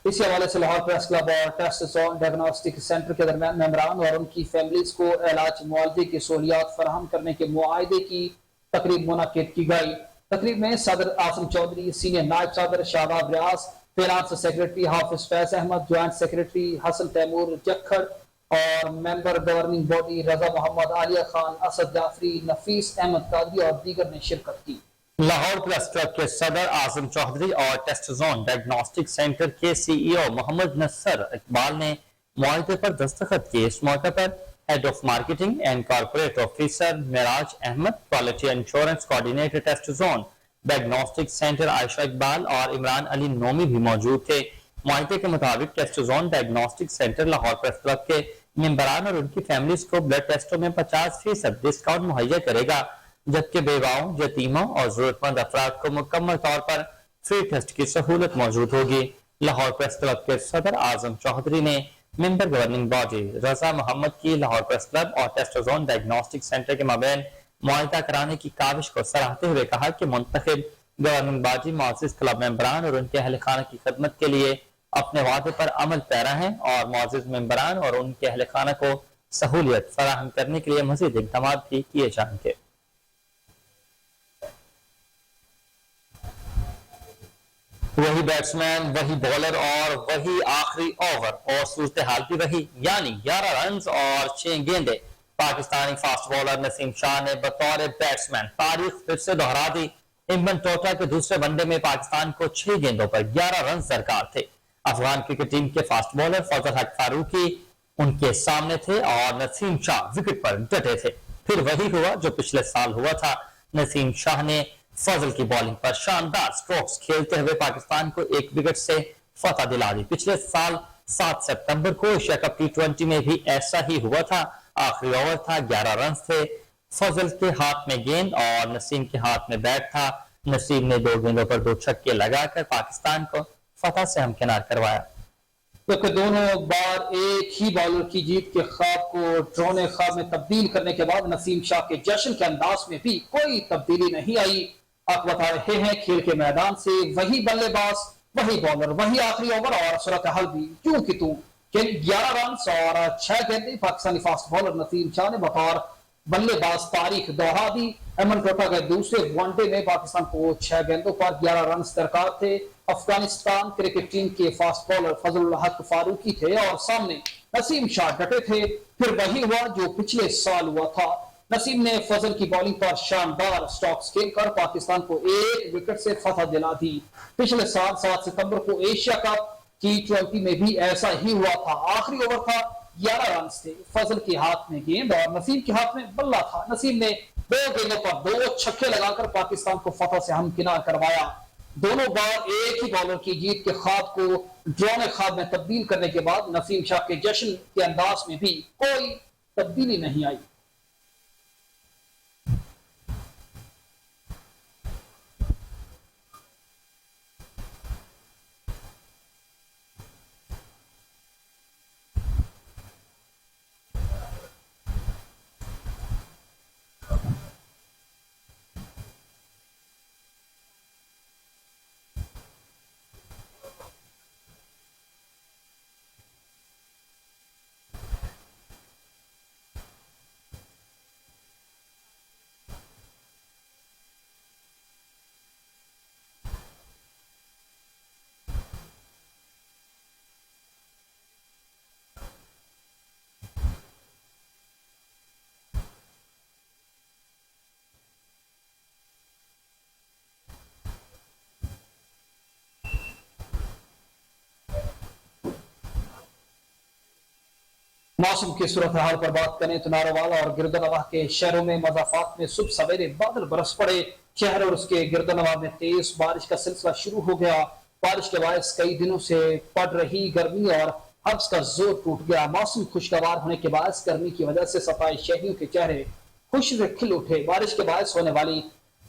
इसी हवाले से लाहौर प्रेस क्लब और टेस्ट जोन डायग्नोस्टिक सेंटर के दरमियान मेंबरान और उनकी फैमिलीज को इलाज मुआवजे की सहूलियात फराहम करने के मुआहदे की तकरीब मुनक्किद की गई। तकरीब में सदर आसिम चौधरी, सीनियर नायब सदर शादाब रियाज, फाइनेंस सेक्रेटरी हाफिज फैज अहमद, ज्वाइंट सेक्रेटरी हसन तैमूर जक्खड़ और मेंबर गवर्निंग बॉडी रजा मोहम्मद, आलिया खान, असद जाफरी, नफीस अहमद कादरी और दीगर ने शिरकत की। लाहौर प्रेस क्लब के सदर आजम चौधरी और टेस्ट जोन डायग्नोस्टिक सेंटर के सीईओ मोहम्मद नसर इकबाल ने मुआहदे पर दस्तखत किए। इस मौके पर head of marketing and corporate officer Meraj Ahmed, quality insurance coordinator Test Zone diagnostic centre Ayesha Iqbal और इमरान अली नोमी भी मौजूद थे। मुआहदे के मुताबिक Test Zone diagnostic centre Lahore press club के मेंबरान और उनकी फैमिलीज को ब्लड टेस्टों में 50% डिस्काउंट मुहैया करेगा, जबकि बेवाओं, यतीमों और जरूरतमंद अफराद को मुकम्मल तौर पर फ्री टेस्ट की सहूलत मौजूद होगी। लाहौर प्रेस क्लब के सदर आजम चौधरी ने मेंबर गवर्निंग बॉडी रजा मोहम्मद की लाहौर प्रेस क्लब और टेस्ट जोन डायग्नोस्टिक सेंटर के माबैन मुआहिदा कराने की काविश को सराहते हुए कहा कि मुंतखब गवर्निंग बॉडी मुअज़्ज़ज़ क्लब मेंबरान और उनके अहल खाना की खदमत के लिए अपने वादे पर अमल पैरा हैं और मुअज़्ज़ज़ मेंबरान और उनके अहल खाना को सहूलियत फराहम करने के लिए मज़ीद इक़दाम भी किए जाएंगे। वही बैट्समैन, वही बॉलर और वही आखिरी ओवर और सूरत हाल भी वही, यानी 11 रन और 6 गेंदे। पाकिस्तानी फास्ट बॉलर नसीम शाह ने बतौर बैट्समैन तारीख फिर से दोहरा दी। इमन टोटा के दूसरे वनडे में पाकिस्तान को 6 गेंदों पर 11 रन दरकार थे। अफगान क्रिकेट टीम के फास्ट बॉलर फजल हक फारूकी उनके सामने थे और नसीम शाह विकेट पर डटे थे। फिर वही हुआ जो पिछले साल हुआ था। नसीम शाह ने फजल की बॉलिंग पर शानदार स्ट्रोक्स खेलते हुए पाकिस्तान को 1 विकेट से फतह दिला दी। पिछले साल 7 सितंबर को एशिया कप T20 में भी ऐसा ही हुआ था। आखिरी ओवर था, 11 रन थे। फजल के हाथ में गेंद और नसीम के हाथ में बैट था। नसीम ने 2 गेंदों पर 2 छक्के लगाकर पाकिस्तान को फतह से हमकिनार करवाया। क्योंकि दोनों बार एक ही बॉलर की जीत के ख्वाब को ड्रोने ख्वाब में तब्दील करने के बाद नसीम शाह के जश्न के अंदाज में भी कोई तब्दीली नहीं आई। आप बता रहे हैं खेल के मैदान से वही बल्लेबाज, वही बॉलर, वही आखिरी ओवर और सूरत हाल भी क्यों कि तू 11 रन और 6 गेंदें पाकिस्तानी फास्ट बॉलर नसीम शाह ने बतौर बल्लेबाज तारीख दोहरा दी। अमन टोटा के दूसरे वनडे में पाकिस्तान को 6 गेंदों पर 11 रन दरकार थे। अफगानिस्तान क्रिकेट टीम के फास्ट बॉलर फजल हक फारूकी थे और सामने नसीम शाह डटे थे। फिर वही हुआ जो पिछले साल हुआ था। नसीम ने फजल की बॉलिंग पर शानदार स्ट्रोक्स खेलकर पाकिस्तान को 1 विकेट से फतह दिला दी। पिछले साल 7 सितंबर को एशिया कप T20 में भी ऐसा ही हुआ था। आखिरी ओवर था, 11 रन थे। फजल के हाथ में गेंद और नसीम के हाथ में बल्ला था। नसीम ने 2 गेंदों पर 2 छक्के लगाकर पाकिस्तान को फतह से हमकिनार करवाया। दोनों बार एक ही बॉलर की जीत के ख्वाब को ड्रोने ख्वाब में तब्दील करने के बाद नसीम शाह के जश्न के अंदाज में भी कोई तब्दीली नहीं आई। मौसम की सूरत हाल पर बात करें तो नारोवाल और गिरदनवा के शहरों में मज़ाफात में सुबह सवेरे बादल बरस पड़े। शहर और उसके गिरदनवा में तेज बारिश का सिलसिला शुरू हो गया। बारिश के बायस कई दिनों से पड़ रही गर्मी और हब्स का जोर टूट गया। मौसम खुशगवार होने के बायस गर्मी की वजह से सफाई शहरियों के चेहरे खुशी से खिल उठे। बारिश के बायस होने वाली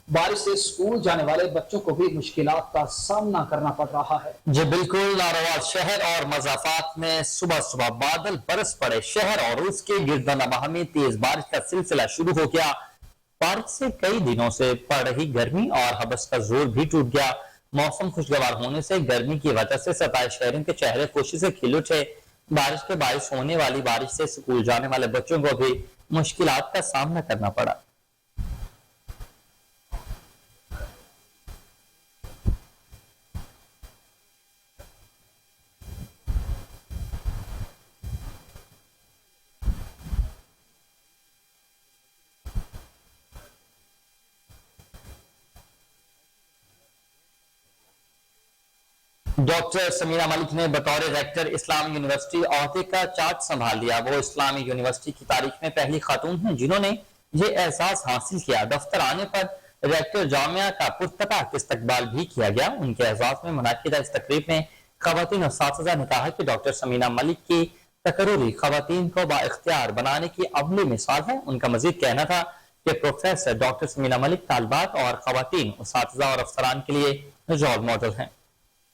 बारिश से स्कूल जाने वाले बच्चों को भी मुश्किलात का सामना करना पड़ रहा है। जी बिल्कुल, नारोवाल शहर और मज़ाफात में सुबह सुबह बादल बरस पड़े। शहर और उसके गिरदनवाह में तेज बारिश का सिलसिला शुरू हो गया। बारिश से कई दिनों से पड़ रही गर्मी और हबस का जोर भी टूट गया। मौसम खुशगवार होने से गर्मी की वजह से सताए शहरों के चेहरे खुशी से खिल उठे। बारिश के बारिश होने वाली बारिश से स्कूल जाने वाले बच्चों को भी मुश्किलात का सामना करना पड़ा। डॉक्टर समीना मलिक ने बतौर रेक्टर इस्लामी यूनिवर्सिटी ओहदे का चार्ज संभाल लिया। वो इस्लामी यूनिवर्सिटी की तारीख में पहली खातून हैं जिन्होंने ये एहसास हासिल किया। दफ्तर आने पर रेक्टर जामिया का पुरतपाक इस्तकबाल भी किया गया। उनके एहसास में मुनाकिदा इस तकरीब में खवातीन और साथीज़ा ने कहा कि डॉक्टर समीना मलिक की तकर्रुरी खवातीन को बाइख्तियार बनाने की अमली मिसाल है। उनका मजीद कहना था कि प्रोफेसर डॉक्टर समीना मलिक तालिबात और खवातीन, साथीज़ा और अफसरान के लिए रोल मॉडल हैं।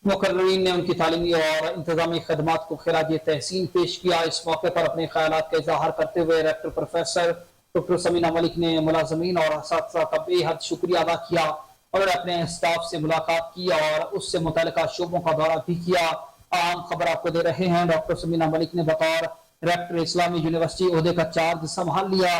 मुकर्रीन ने उनकी तालीमी और इंतजामी खदमात को खिराज तहसीन पेश किया। इस मौके पर अपने ख्यालात का इजहार करते हुए rector professor doctor Samina Malik ने मुलाजमीन और असातिज़ा का बेहद शुक्रिया अदा किया। उन्होंने अपने स्टाफ से मुलाकात की और उससे मुतल्लिका शोबों का दौरा भी किया। आम खबर आपको दे रहे हैं, डॉक्टर समीना मलिक ने बतौर रेक्टर इस्लामी यूनिवर्सिटी ओहदे का चार्ज संभाल लिया।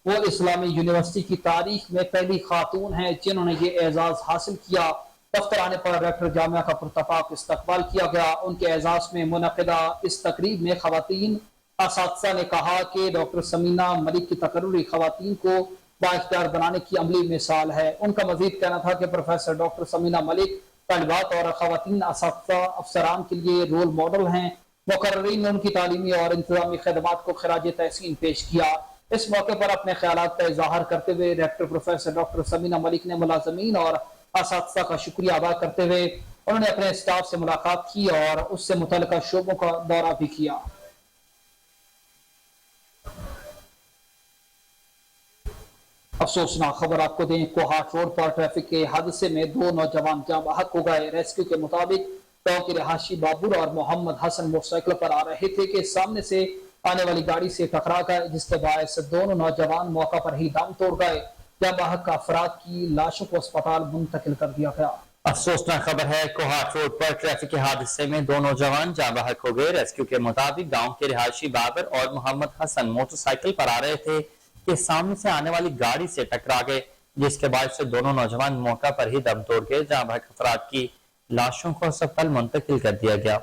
वो इस्लामी यूनिवर्सिटी की तारीख में पहली खातून है जिन्होंने ये एजाज हासिल किया। दफ्तर आने पर रेक्टर जामिया का पुरतपाक इस्तकबाल किया गया। उनके एजाज में मुनक़िदा इस तकरीब में खवातीन असातिज़ा ने कहा कि डॉक्टर समीना मलिक की तकर्रुरी खवातीन को बाइख्तियार बनाने की अमली मिसाल है। उनका मजीद कहना था कि प्रोफेसर डॉक्टर समीना मलिक तालिबात और खवातीन असातिज़ा अफसरान के लिए रोल मॉडल हैं। मुकर्रीन ने उनकी तालीमी और इंतजामी खदमात को खिराज तहसीन पेश किया। इस मौके पर अपने ख्यालात का इजहार करते हुए rector professor doctor Samina Malik ने मुलाजमीन और असातिज़ा का शुक्रिया अदा करते हुए उन्होंने अपने स्टाफ से मुलाकात की और उससे मुतल्लिका शोबों का दौरा भी किया। अफसोसनाक खबर आपको दें, कोहाट रोड पर ट्रैफिक के हादसे में दो नौजवान जाँ बहक हो गए। रेस्क्यू के मुताबिक गांव के रहायशी बाबुर और मोहम्मद हसन मोटरसाइकिल पर आ रहे थे कि सामने से आने वाली गाड़ी से टकरा गए, जिसके बायस दोनों नौजवान मौका पर ही दम तोड़ गए। जाँ बहक अफराद की लाशों को अस्पताल मुंतकिल कर दिया गया। अफसोसनाक खबर है, कोहाट रोड पर ट्रैफिक के हादसे में दो नौजवान जाँ बहक हो गए। रेस्क्यू के मुताबिक गांव के रिहायशी बाबर और मोहम्मद हसन मोटरसाइकिल पर आ रहे थे कि सामने से आने वाली गाड़ी से टकरा गए, जिसके बाद से दोनों नौजवान मौका पर ही दम तोड़ गए। जाँ बहक अफराद की लाशों को अस्पताल मुंतकिल कर दिया गया।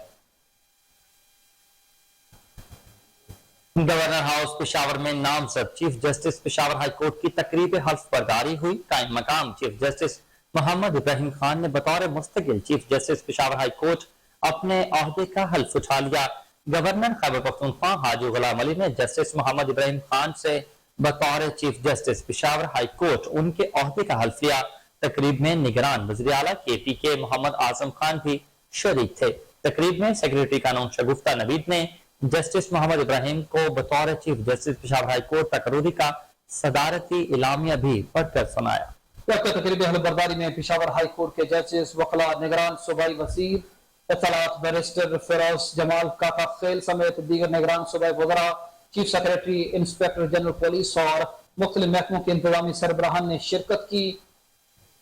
गवर्नर हाउस पेशावर में नामजद chief justice Peshawar high court की तकरीब हल्फ बर्दारी हुई। कायम मकाम चीफ जस्टिस मोहम्मद इब्राहिम खान ने बतौर मुस्तकिल chief justice Peshawar high court अपने ओहदे का हल्फ उठा लिया। गवर्नर खैबर पख्तूनख्वा हाजी गुलाम अली ने जस्टिस मोहम्मद इब्राहिम खान से बतौर chief justice Peshawar high court उनके ओहदे का हल्फ लिया। तकरीब में निगरान वज़ीर आला KPK मोहम्मद आजम खान भी शरीक थे। तकरीब में सेक्रेटरी कानून शगुफ्ता नवीद ने जस्टिस मोहम्मद इब्राहिम को बतौर chief justice Peshawar high court तकर्रुरी का सदारती इलामिया भी पढ़कर सुनाया। तकरीब बर्दारी में पेशावर हाई कोर्ट के जजेस, वकला, निगरान सूबाई वजीर इत्तलात बैरिस्टर फिरोज जमाल काका खेल समेत दीगर निगरान सूबाई वज़रा, chief secretary, inspector general police और मुख्तलिफ महकमों के इंतजामी सरबराहान ने शिरकत की।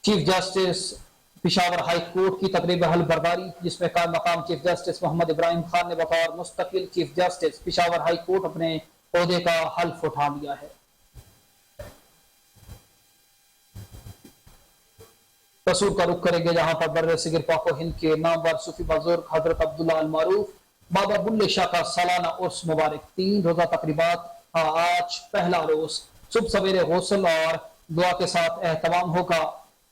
Chief justice Peshawar high court की तकरीब हल बर्दारी, जिसमें कायम मकाम चीफ जस्टिस मोहम्मद इब्राहिम खान ने बतौर मुस्तकिल chief justice Peshawar high court अपने ओहदे का हल्फ उठा लिया है। कसूर का रुख करेंगे जहां पर बर्रे सिगर पाको हिंद के नामवर सूफी बुजुर्ग हजरत अब्दुल्ला अल मारूफ बाबा बुल्ले शाह का सालाना उर्स मुबारक। 3 रोजा तकरीबात आज पहला रोज सुबह सवेरे गौसल और दुआ के साथ एहतमाम होगा।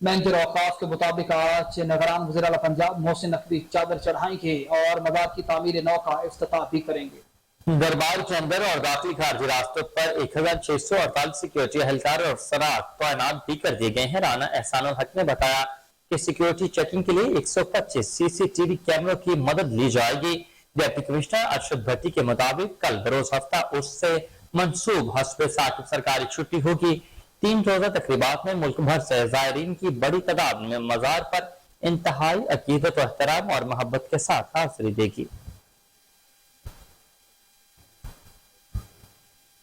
मैनेजर औकाफ के मुताबिक आज निगरान वज़ीर आला पंजाब मोहसिन नकवी चादर चढ़ाएंगे और मज़ार की तामीर नौ का इफ्तिताह भी करेंगे। दरबार के अंदर और दाखिली खारजी रास्तों पर 1648 सिक्योरिटी एहलकार और अफसरात तैनात भी कर दिए गए हैं। राना एहसानुल हक ने बताया कि सिक्योरिटी चेकिंग के लिए 125 सीसीटीवी कैमरों की मदद ली जाएगी। डिप्टी कमिश्नर अरशद भट्टी के मुताबिक कल बरोज हफ्ता उससे मंसूब हस्ब साकिब सरकारी छुट्टी होगी। 3 रोजा तकरीबात में मुल्क भर से जायरीन की बड़ी तादाद में मजार पर इंतहाई अकीदत, एहतराम और मोहब्बत के साथ हाजिरी देगी।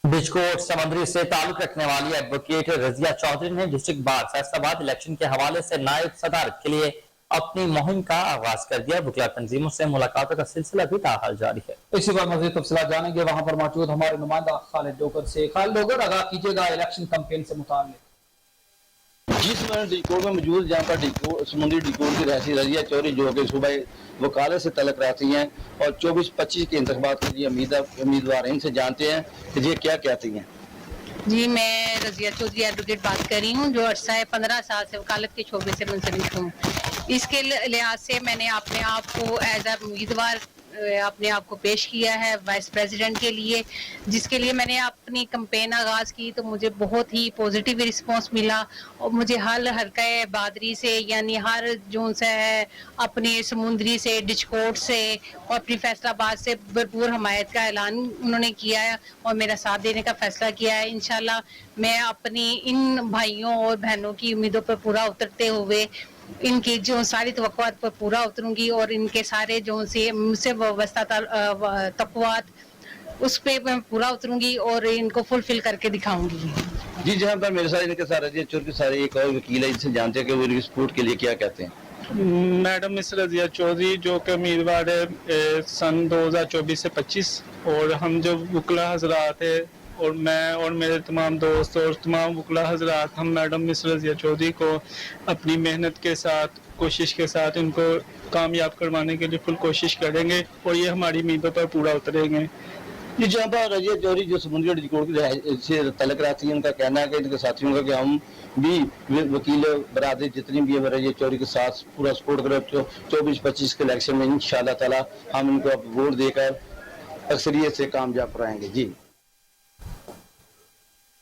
बिजकोट समंदरी से ताल्लुक रखने वाली एडवोकेट रजिया चौधरी ने डिस्ट्रिक्ट बार फैसलाबाद इलेक्शन के हवाले से नायब सदारत के लिए अपनी मुहिम का आगाज कर दिया। वकला तंजीमों से मुलाकातों का सिलसिला भी ताहाल जारी है। इसी पर मज़ीद तफसीलात जानेंगे वहां पर मौजूद हमारे नुमाइंदा खालिद डोगर से। खालिद डोगर, आगाह कीजिएगा इलेक्शन कैंपेन से मुताल्लिक। जिस समय डिकोड में मौजूद जहाँ पर समुद्री डिकोड की रहसी रजिया चौधरी जो कि सूबाई वकालत से तलक रखती हैं और 24-25 के इंतखाबात के लिए उम्मीदवार इनसे जानते हैं कि ये क्या कहती हैं। जी, मैं रजिया चौधरी एडवोकेट बात कर रही हूँ, जो अरसा है 15 साल से वकालत के शोबे से मुंसलिक हूँ। इसके लिहाज से मैंने अपने आप को एज अ उम्मीदवार अपने आप को पेश किया है वाइस प्रेसिडेंट के लिए, जिसके लिए मैंने अपनी कैंपेन आगाज की तो मुझे बहुत ही पॉजिटिव रिस्पांस मिला और मुझे हर हरकत बादरी से, यानी हर जो से है अपने समुद्री से, डिचकोट से और अपनी फैसलाबाद से भरपूर हमायत का ऐलान उन्होंने किया है और मेरा साथ देने का फैसला किया है। इंशाल्लाह मैं अपनी इन भाइयों और बहनों की उम्मीदों पर पूरा उतरते हुए इनकी जो सारी तवक्कुआत पर पूरा उतरूंगी और इनके सारे जो से मुझसे वाबस्ता तवक्कुआत उस पे मैं पूरा उतरूंगी और इनको फुलफिल करके दिखाऊंगी। जी, जहाँ पर मेरे साथ इनके साथ रजिया चौधरी के सारे एक और वकील है, इनसे जानते हैं कि वो रिपोर्ट के लिए क्या कहते हैं। मैडम मिस रजिया चौधरी जो कि उम्मीदवार है सन 2024 से 25 और हम जो वकला हजरात है और मैं और मेरे तमाम दोस्त और तमाम वकला हजरात हम मैडम मिस रजिया चौधरी को अपनी मेहनत के साथ, कोशिश के साथ इनको कामयाब करवाने के लिए फुल कोशिश करेंगे और ये हमारी उम्मीदों पर पूरा उतरेंगे। जी, जहाँ पर रजिया चौधरी जो समुद्री डिकोड से तलक रखती है, उनका कहना है कि इनके साथियों का कि हम भी वकील बरादरी जितनी भी है रजिया चौधरी के साथ पूरा सपोर्ट करें। 24-25 के इलेक्शन में इंशाअल्लाह ताला हम इनको वोट देकर अक्सरियत से कामयाब कराएंगे। जी,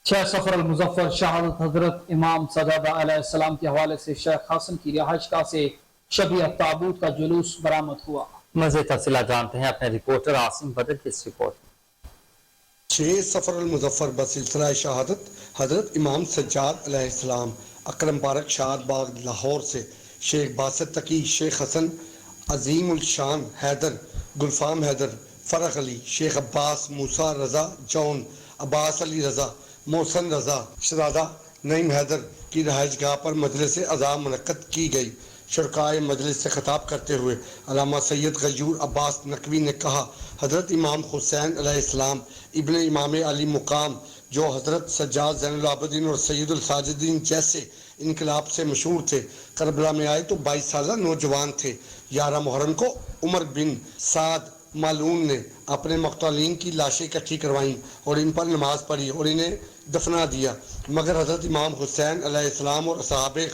6 सफर अल मुजफ्फर शहादत हजरत इमाम सजादा अलैहिस्सलाम के हवाले से शेख हासन की रिहाइश गाह से शबीह ताबूत का जुलूस बरामद हुआ। मज़ीद तफसीलात जानते हैं अपने रिपोर्टर आसिम बदर की इस रिपोर्ट। 6 सफर अल मुजफ्फर बसिलसिला शहादत हजरत इमाम सज्जाद अलैहिस्सलाम अकरम पारक शाद बाग लाहौर से शेख बासित तकी, शेख हसन, अजीम उल शान हैदर, गुलफाम हैदर, फरख अली, शेख अब्बास, मूसा रजा, जौन अब्बास अली रजा, मोहसन रजा, शहजादा नईम हैदर की रहायशगाह पर मजलिस अज़ा मुनक्कद की गई। शुरकाए मजलिस से खिताब करते हुए अल्लामा सैयद गयूर अब्बास नकवी ने कहा, हज़रत इमाम हुसैन अलैहिस्सलाम इब्ने इमाम अली मुकाम जो हज़रत सज्जाद ज़ैनुल आबिदीन और सैयदुल साजिदीन जैसे इनकलाब से मशहूर थे, करबला में आए तो 22 साल नौजवान थे। 11 मुहर्रम को उमर बिन साद मालून ने अपने मक्तूलीन की लाशें इकट्ठी करवाईं और इन पर नमाज पढ़ी और इन्हें दफना दिया, मगर हज़रत इमाम हुसैन अलैहिस्सलाम और सहाबे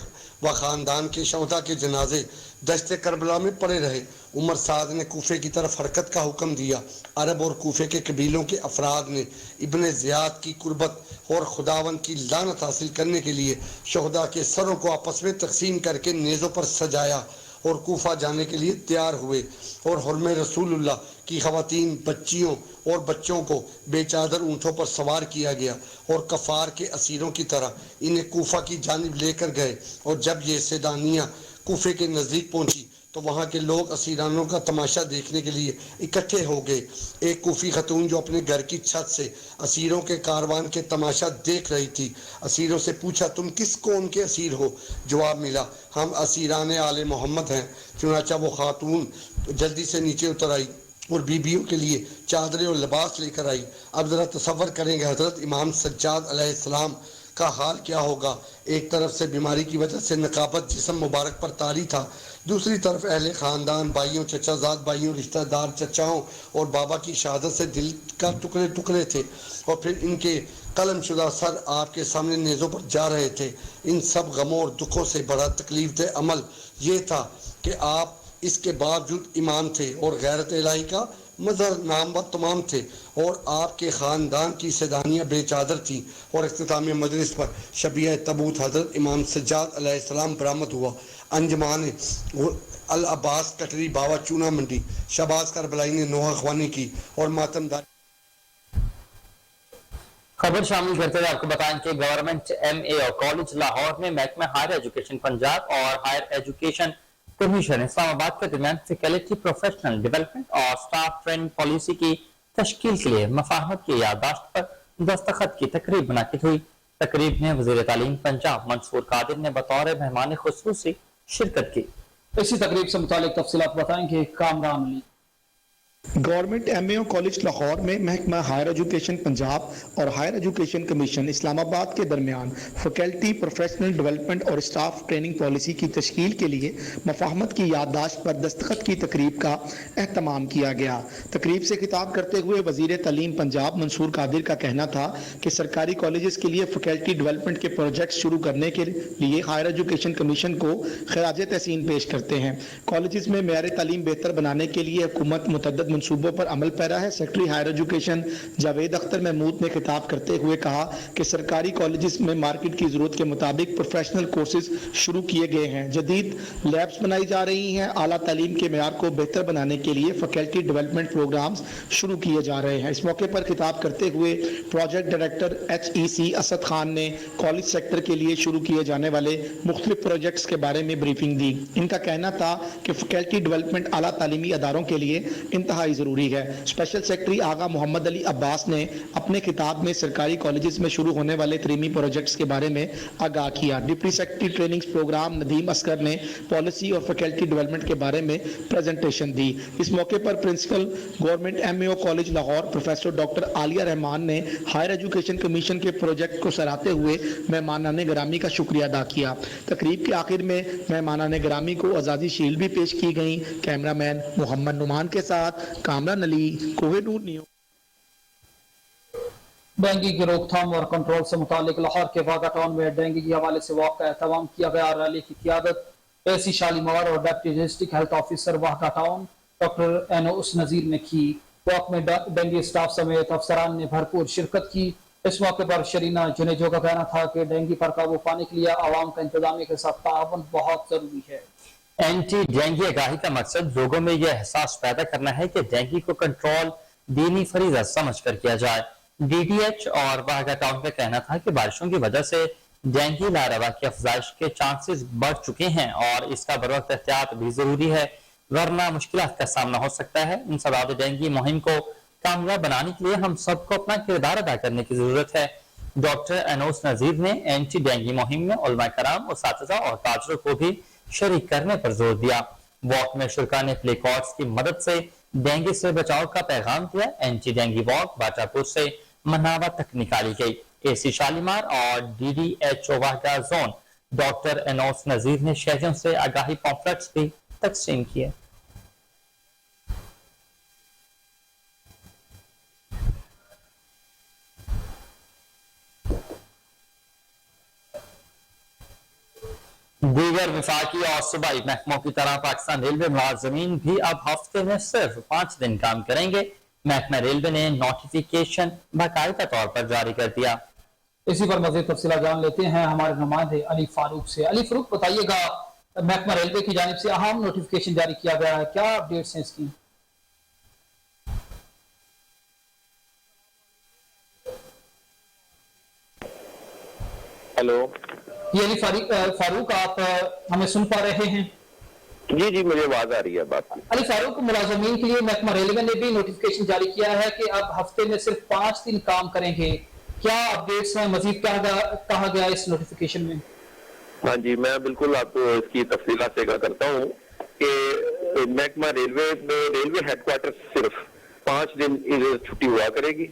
व ख़ानदान के शहदा के जनाजे दश्त करबला में पड़े रहे। उमर साद ने कूफे की तरफ हरकत का हुक्म दिया। अरब और कूफे के कबीलों के अफराद ने इब्ने ज़ियाद की कुर्बत और खुदावन की लानत हासिल करने के लिए शहदा के सरों को आपस में तकसीम करके नेज़ों पर सजाया और कूफा जाने के लिए तैयार हुए और हुर्मे रसूलुल्लाह की ख़वातीन, बच्चियों और बच्चों को बेचादर ऊँटों पर सवार किया गया और कफ़ार के असीरों की तरह इन्हें कूफा की जानिब लेकर गए। और जब ये सेदानियाँ कूफे के नज़दीक पहुँची तो वहाँ के लोग असीरानों का तमाशा देखने के लिए इकट्ठे हो गए। एक कूफी खतून जो अपने घर की छत से असीरों के कारवान के तमाशा देख रही थी, असीरों से पूछा, तुम किस कौम के असीर हो? जवाब मिला, हम असीरान आले मोहम्मद हैं। चुनाचा वो खातून जल्दी से नीचे उतर आई और बीबियों के लिए चादरें और लिबास लेकर आई। अब ज़रा तसव्वुर करेंगे हज़रत इमाम सज्जाद अलैहिस्सलाम का हाल क्या होगा। एक तरफ से बीमारी की वजह से नकाबत जिस्म मुबारक पर तारी था, दूसरी तरफ अहले ख़ानदान, भाइयों, चचाजाद भाइयों, रिश्तेदार, चचाओं और बाबा की शहादत से दिल का टुकड़े टुकड़े थे और फिर इनके कलमशुदा सर आपके सामने नेज़ों पर जा रहे थे। इन सब गमों और दुखों से बड़ा तकलीफ दे अमल ये था कि आप इसके बावजूद ईमान थे और गैरत इलाही का मजहर नामवर तमाम थे और आपके ख़ानदान की सैदानियाँ बेचादर थीं और इख्तितामी मजलिस पर शबीह तबूत हज़रत इमाम सज्जाद अलैहिस्सलाम बरामद हुआ। अंजमान अल अब्बास कटरी बावा चूना मंडी शहबाज करबलाई ने नोहा ख्वानी की और मातमदार। खबर शामिल करते हुए आपको बताएं कि गवर्नमेंट MA और कॉलेज लाहौर में महकमा हायर एजुकेशन पंजाब और हायर एजुकेशन कमीशन इस्लामाबाद के दरमियान फैकल्टी प्रोफेशनल डेवलपमेंट और स्टाफ ट्रेनिंग पॉलिसी की तश्कील के लिए मफाहमत की याददाश्त पर दस्तखत की तकरीब मुनक्किद हुई। तकरीब में वज़ीर तालीम पंजाब मंसूर कादिर ने बतौर मेहमान खुसूसी शिरकत की। इसी तकरीब से मुतालिक तफसीलात बताएंगे कामरान अली। गवर्नमेंट MA और कॉलेज लाहौर में महकमा हायर एजुकेशन पंजाब और हायर एजुकेशन कमीशन इस्लामाबाद के दरमियान फैकल्टी प्रोफेशनल डेवलपमेंट और स्टाफ ट्रेनिंग पॉलिसी की तश्कील के लिए मफाहमत की याददाश्त पर दस्तखत की तकरीब का एहतमाम किया गया। तकरीब से खिताब करते हुए वज़ीर तालीम पंजाब मंसूर कादिर का कहना था कि सरकारी कॉलेजेस के लिए फैकल्टी डेवलपमेंट के प्रोजेक्ट शुरू करने के लिए हायर एजुकेशन कमीशन को खराज तहसीन पेश करते हैं। कॉलेजेस में मेयार तालीम बेहतर बनाने के लिए हुकूमत मुतअद्दिद मंसूबों पर अमल पैरा है। Secretary higher education Javed Akhtar Mahmood ने खिताब करते हुए कहा कि सरकारी कॉलेजेस में मार्केट की जरूरत के मुताबिक प्रोफेशनल कोर्सेज शुरू किए गए हैं, जदीद लैब्स बनाई जा रही हैं, आला तालीम के मेयार को बेहतर बनाने के लिए फैकल्टी डेवलपमेंट प्रोग्राम्स शुरू किए जा रहे हैं। इस मौके पर खिताब करते हुए project director HEC Asad Khan ने कॉलेज सेक्टर के लिए शुरू किए जाने वाले मुख्तलिफ प्रोजेक्ट्स के बारे में ब्रीफिंग दी। इनका कहना था कि फैकल्टी डेवलपमेंट आला तालीमी अदारों के लिए इंतहाई जरूरी है। स्पेशल सेक्रेटरी आगा मोहम्मद अली अब्बास ने अपने खिताब में सरकारी कॉलेजेस में शुरू होने वाले तरीमी प्रोजेक्ट्स के बारे में आगाह किया। Deputy secretary training programme Nadeem Asghar ने पॉलिसी और फैकल्टी डेवलपमेंट के बारे में प्रेजेंटेशन दी। इस मौके पर principal government MA college Lahore professor doctor Aliya Rehman ने हायर एजुकेशन कमीशन के प्रोजेक्ट को सराहते हुए मेहमानाने ग्रामी का शुक्रिया अदा किया। तकरीब के आखिर में मेहमानाने ग्रामी को आज़ादी शील्ड भी पेश की गई। कैमरामैन मोहम्मद नुमान के साथ कामरान अली, कोहिनूर न्यूज़। डेंगू की रोकथाम और कंट्रोल से मुतालिक लाहौर के वाघा टाउन में डेंगू के हवाले से वॉक का एहतमाम किया गया। रैली की क़ियादत AC शालीमार और deputy district health officer Wagha town doctor Enos Nazir ने की। वॉक में डेंगू स्टाफ समेत अफसरान ने भरपूर शिरकत की। इस मौके पर शरीना जुनेजो का कहना था कि डेंगू पर काबू पाने के लिए आवाम का इंतजामी के साथ ताउन बहुत जरूरी है। एंटी डेंगू आगाही का मकसद लोगों में यह एहसास पैदा करना है कि डेंगू को कंट्रोल दीनी फरीजा समझ कर किया जाए। DDH और वाघा टाउन का कहना था कि बारिशों की वजह से डेंगू लार्वा की अफजाइश के चांसेस बढ़ चुके हैं और इसका बरवक्त एहतियात भी जरूरी है, वरना मुश्किलात का सामना हो सकता है। इंसदाद डेंगू मुहिम को कामयाब बनाने के लिए हम सबको अपना किरदार अदा करने की जरूरत है। डॉक्टर एनोस नजीर ने एंटी डेंगू मुहिम में उलमा कराम, उस्तातिज़ा और ताजरों को भी शरीक करने पर जोर दिया। वॉक में शुरका ने प्ले कार्ड्स की मदद से डेंगू से बचाव का पैगाम दिया। एंटी डेंगू वॉक बाटापुर से मनावा तक निकाली गई। AC शालीमार और DDH Wagha zone doctor Enos Nazir ने शहरियों से आगाही पॉम्फलेट्स भी तकसीम किए। दीगर विफाकी और सूबाई महकमों की तरह पाकिस्तान रेलवे मुलाजमीन भी अब हफ्ते में सिर्फ 5 दिन काम करेंगे। महकमा रेलवे ने नोटिफिकेशन बाकायदा तौर पर जारी कर दिया। इसी पर मज़ीद तफसीलात जान लेते हैं हमारे नुमाइंदे अली फारूक से। अली फारूक, बताइएगा, महकमा रेलवे की जानिब से अहम नोटिफिकेशन जारी किया गया है, क्या अपडेट्स हैं इसकी? हेलो ये अली फारूक, आप हमें सुन पा रहे हैं? जी, मुझे आवाज आ रही है बात की। अली फारूक, मुलाजमीन के लिए महकमा रेलवे ने भी नोटिफिकेशन जारी किया है कि अब हफ्ते में सिर्फ 5 दिन काम करेंगे। क्या अपडेट्स हैं, मजीद क्या कहा गया इस नोटिफिकेशन में? हाँ जी, मैं बिल्कुल आपको इसकी तफसीलात से करता हूँ कि महकमा रेलवे में रेलवे हेडक्वार्टर सिर्फ 5 दिन छुट्टी हुआ करेगी।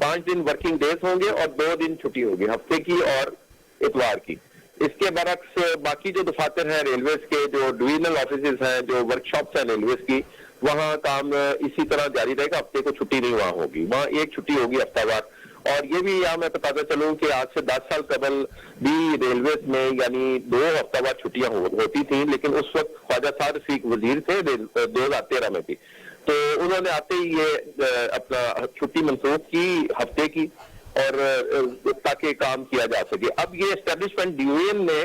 5 दिन वर्किंग डेज होंगे और 2 दिन छुट्टी होगी हफ्ते की और इतवार की। इसके बरक्स बाकी जो दफातर हैं रेलवेज के, जो डिविजनल ऑफिस हैं, जो वर्कशॉप्स हैं रेलवेज की, वहाँ काम इसी तरह जारी रहेगा। हफ्ते को छुट्टी नहीं वहाँ होगी, वहाँ एक छुट्टी होगी हफ्तावार। और ये भी यहाँ मैं बताता चलूँ कि आज से 10 साल कबल भी रेलवेज में यानी 2 हफ्तावार छुट्टियां होती थी, लेकिन उस वक्त ख्वाजा साद रफीक वजीर थे 2013 में भी। تو انہوں نے آتے ہی یہ اپنا چھٹی منسوخ کی ہفتے کی، اور تاکہ کام کیا جا سکے۔ اب یہ اسٹیبلشمنٹ ڈیوین نے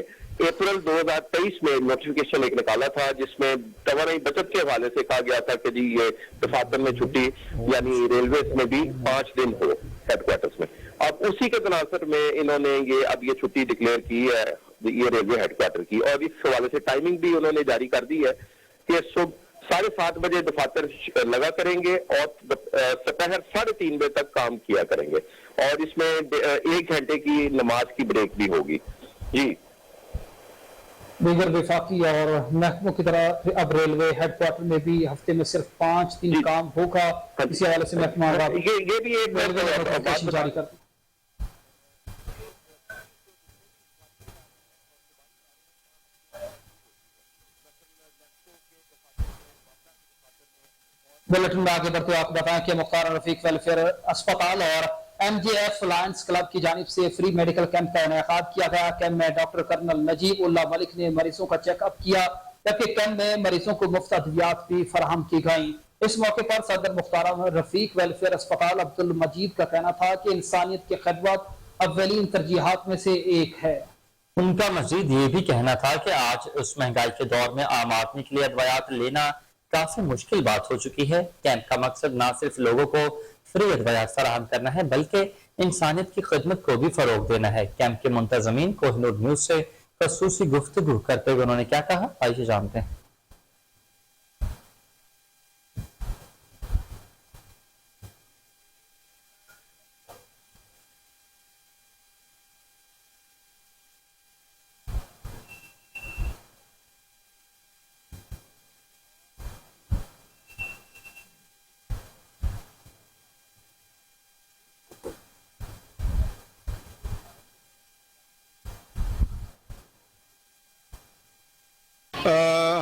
اپریل 2023 میں نوٹیفیکیشن ایک نکالا تھا جس میں توانائی بچت کے حوالے سے کہا گیا تھا کہ جی یہ دفاتر میں چھٹی یعنی ریلویز میں بھی 5 دن ہو ہیڈ کوارٹرز میں۔ اب اسی کے تناظر میں انہوں نے اب یہ چھٹی ڈکلیئر کی ہے یہ ریلوے ہیڈ کوارٹر کی، اور اس حوالے سے ٹائمنگ بھی انہوں نے جاری کر دی ہے کہ صبح 7:30 بجے دفاتر لگا کریں گے اور دوپہر 3:30 بجے تک کام کیا کریں گے، اور اس میں 1 گھنٹے کی نماز کی بریک بھی ہوگی۔ جی دیگر وفاقی اور محکموں کی طرح اب ریلوے ہیڈ کوارٹر میں بھی ہفتے میں صرف 5 دن کام ہوگا، اسی حوالے سے محکمہ یہ بھی ایک نوٹیفیکیشن جاری کر دی۔ بلٹن میں آگے بڑھتے آپ بتائیں کہ مختار رفیق ویلفیئر اسپتال اور M J F Lions club کی جانب سے فری میڈیکل کیمپ کا انعقاد کیا گیا۔ کیمپ میں ڈاکٹر کرنل نجیب اللہ ملک نے مریضوں کا چیک اپ کیا، جبکہ کیمپ میں مریضوں کو مفت ادویات بھی فراہم کی گئیں۔ اس موقع پر صدر مختار رفیق ویلفیئر اسپتال عبد المجید کا کہنا تھا کہ انسانیت کی خدمت اولین ترجیحات میں سے ایک ہے۔ ان کا مزید یہ بھی کہنا تھا کہ آج اس مہنگائی کے دور میں عام آدمی کے لیے ادویات لینا کافی مشکل بات ہو چکی ہے۔ کیمپ کا مقصد نہ صرف لوگوں کو فری ادویات فراہم کرنا ہے بلکہ انسانیت کی خدمت کو بھی فروغ دینا ہے۔ کیمپ کے منتظمین کوہ نور نیوز سے خصوصی گفتگو کرتے ہوئے انہوں نے کیا کہا، آئیے جانتے ہیں۔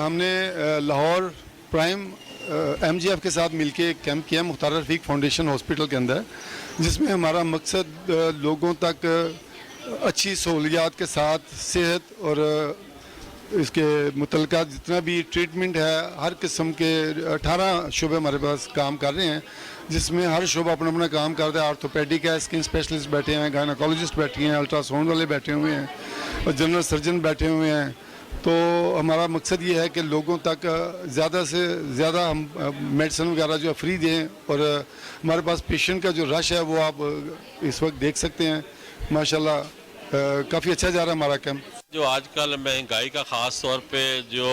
ہم نے Lahore prime M G F کے ساتھ مل کے ایک کیمپ کیا مختار رفیق فاؤنڈیشن ہاسپٹل کے اندر، جس میں ہمارا مقصد لوگوں تک اچھی سہولیات کے ساتھ صحت اور اس کے متعلقہ جتنا بھی ٹریٹمنٹ ہے، ہر قسم کے 18 شعبے ہمارے پاس کام کر رہے ہیں، جس میں ہر شعبہ اپنا اپنا کام کرتا ہے۔ آرتھوپیڈک ہے، اسکن اسپیشلسٹ بیٹھے ہیں، گائناکولوجسٹ بیٹھے ہیں، الٹرا ساؤنڈ والے بیٹھے ہوئے ہیں، اور جنرل سرجن بیٹھے ہوئے ہیں۔ تو ہمارا مقصد یہ ہے کہ لوگوں تک زیادہ سے زیادہ ہم میڈیسن وغیرہ جو ہے فری دیں، اور ہمارے پاس پیشنٹ کا جو رش ہے وہ آپ اس وقت دیکھ سکتے ہیں۔ ماشاءاللہ کافی اچھا جا رہا ہے ہمارا کیمپ۔ جو آج کل مہنگائی کا خاص طور پہ جو